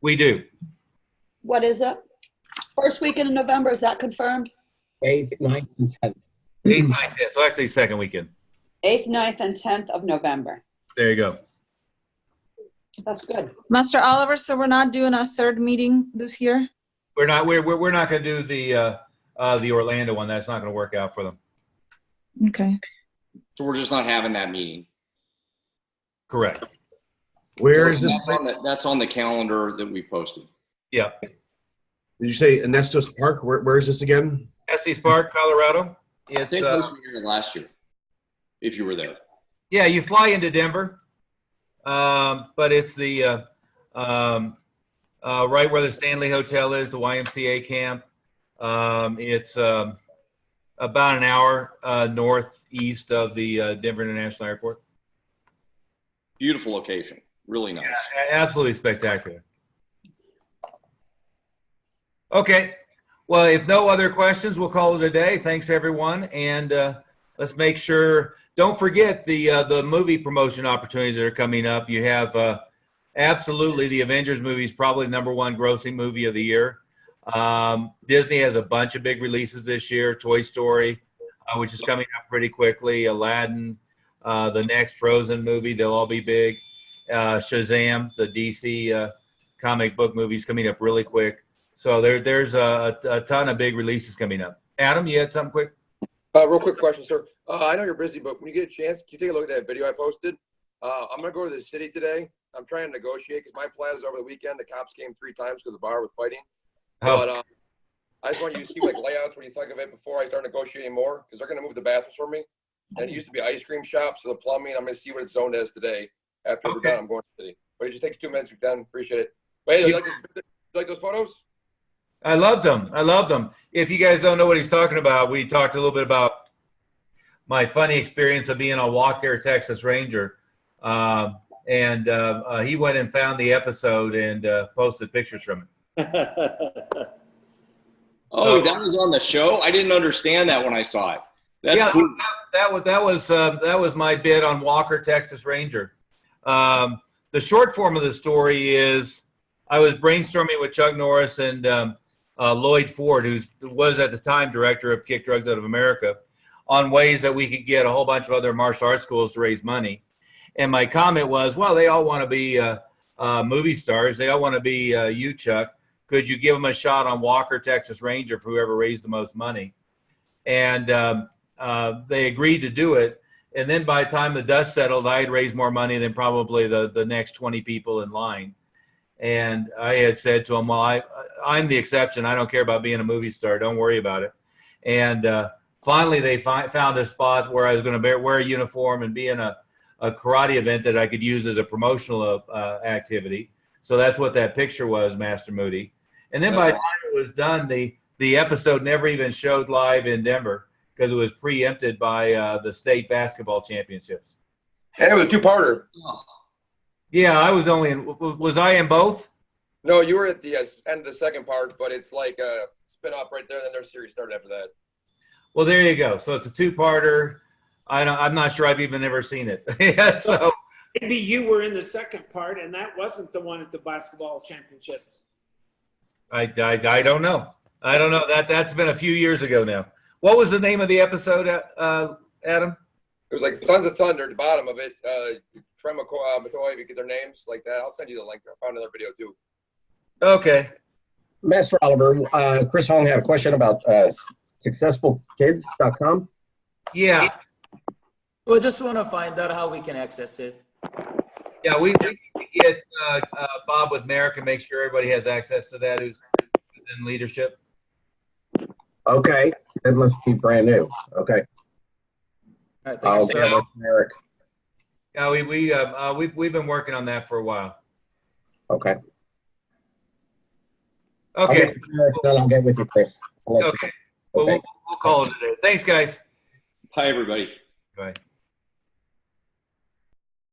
[SPEAKER 1] We do.
[SPEAKER 6] What is it? First weekend in November, is that confirmed?
[SPEAKER 16] 8th, 9th, and 10th.
[SPEAKER 1] 8th, 9th, so actually second weekend.
[SPEAKER 6] 8th, 9th, and 10th of November.
[SPEAKER 1] There you go.
[SPEAKER 6] That's good.
[SPEAKER 19] Master Oliver, so we're not doing a third meeting this year?
[SPEAKER 1] We're not going to do the Orlando one. That's not going to work out for them.
[SPEAKER 19] Okay.
[SPEAKER 2] So we're just not having that meeting.
[SPEAKER 1] Correct.
[SPEAKER 12] Where is this?
[SPEAKER 2] That's on the calendar that we posted.
[SPEAKER 1] Yeah.
[SPEAKER 12] Did you say Anestos Park? Where is this again?
[SPEAKER 1] Estes Park, Colorado.
[SPEAKER 2] I think we were here last year, if you were there.
[SPEAKER 1] Yeah, you fly into Denver, but it's the right where the Stanley Hotel is, the YMCA camp. It's about an hour northeast of the Denver International Airport.
[SPEAKER 2] Beautiful location. Really nice.
[SPEAKER 1] Yeah, absolutely spectacular. Okay. Well, if no other questions, we'll call it a day. Thanks, everyone. And let's make sure, don't forget the movie promotion opportunities that are coming up. You have absolutely the Avengers movie is probably the #1 grossing movie of the year. Disney has a bunch of big releases this year. Toy Story, which is coming up pretty quickly. Aladdin, the next Frozen movie, they'll all be big. Shazam, the DC comic book movies coming up really quick. So there's a ton of big releases coming up. Adam, you had something quick?
[SPEAKER 3] Real quick question, sir. I know you're busy, but when you get a chance, can you take a look at that video I posted? I'm going to go to the city today. I'm trying to negotiate because my plan is over the weekend. The cops came 3 times because the bar was fighting.
[SPEAKER 1] Oh.
[SPEAKER 3] But I just want you to see like layouts when you think of it before I start negotiating more, because they're going to move the bathrooms for me. And it used to be ice cream shop, so the plumbing, I'm going to see what it's zoned as today. After we're done, I'm going to the city. But it just takes 2 minutes to be done. Appreciate it. But hey, you like those photos?
[SPEAKER 1] I loved them. If you guys don't know what he's talking about, we talked a little bit about my funny experience of being a Walker, Texas Ranger. And he went and found the episode and posted pictures from it.
[SPEAKER 2] Oh, that was on the show? I didn't understand that when I saw it. That's cool.
[SPEAKER 1] That was my bit on Walker, Texas Ranger. The short form of the story is I was brainstorming with Chuck Norris and Lloyd Ford, who was at the time director of Kick Drugs Out of America, on ways that we could get a whole bunch of other martial arts schools to raise money. And my comment was, well, they all want to be movie stars. They all want to be you, Chuck. Could you give them a shot on Walker, Texas Ranger for whoever raised the most money? And they agreed to do it. And then by the time the dust settled, I had raised more money than probably the next 20 people in line. And I had said to them, well, I'm the exception. I don't care about being a movie star. Don't worry about it. And finally, they found a spot where I was going to wear a uniform and be in a karate event that I could use as a promotional activity. So that's what that picture was, Master Moody. And then by the time it was done, the episode never even showed live in Denver because it was preempted by the state basketball championships.
[SPEAKER 3] And it was a 2-parter.
[SPEAKER 1] Yeah, I was only in. Was I in both?
[SPEAKER 3] No, you were at the end of the second part, but it's like a spin-off right there. Then their series started after that.
[SPEAKER 1] Well, there you go. So it's a 2-parter. I'm not sure I've even ever seen it. Yeah, so
[SPEAKER 10] maybe you were in the second part, and that wasn't the one at the basketball championships.
[SPEAKER 1] I don't know. I don't know. That's been a few years ago now. What was the name of the episode, Adam?
[SPEAKER 3] It was like Sons of Thunder at the bottom of it. Trent Matoy, if you get their names like that. I'll send you the link. I found another video too.
[SPEAKER 1] Okay.
[SPEAKER 16] Master Oliver, Chris Hong had a question about successfulkids.com.
[SPEAKER 1] Yeah.
[SPEAKER 11] We just want to find out how we can access it.
[SPEAKER 1] Yeah, we need to get Bob with Merrick and make sure everybody has access to that who's in leadership.
[SPEAKER 16] Okay, that must be brand new. Okay.
[SPEAKER 11] All right, thank you, sir.
[SPEAKER 16] Merrick.
[SPEAKER 1] Yeah, we've been working on that for a while.
[SPEAKER 16] Okay.
[SPEAKER 1] Okay.
[SPEAKER 16] Then I'll get with you, Chris.
[SPEAKER 1] Okay. Well, we'll call it a day. Thanks, guys.
[SPEAKER 2] Bye, everybody.
[SPEAKER 1] Bye.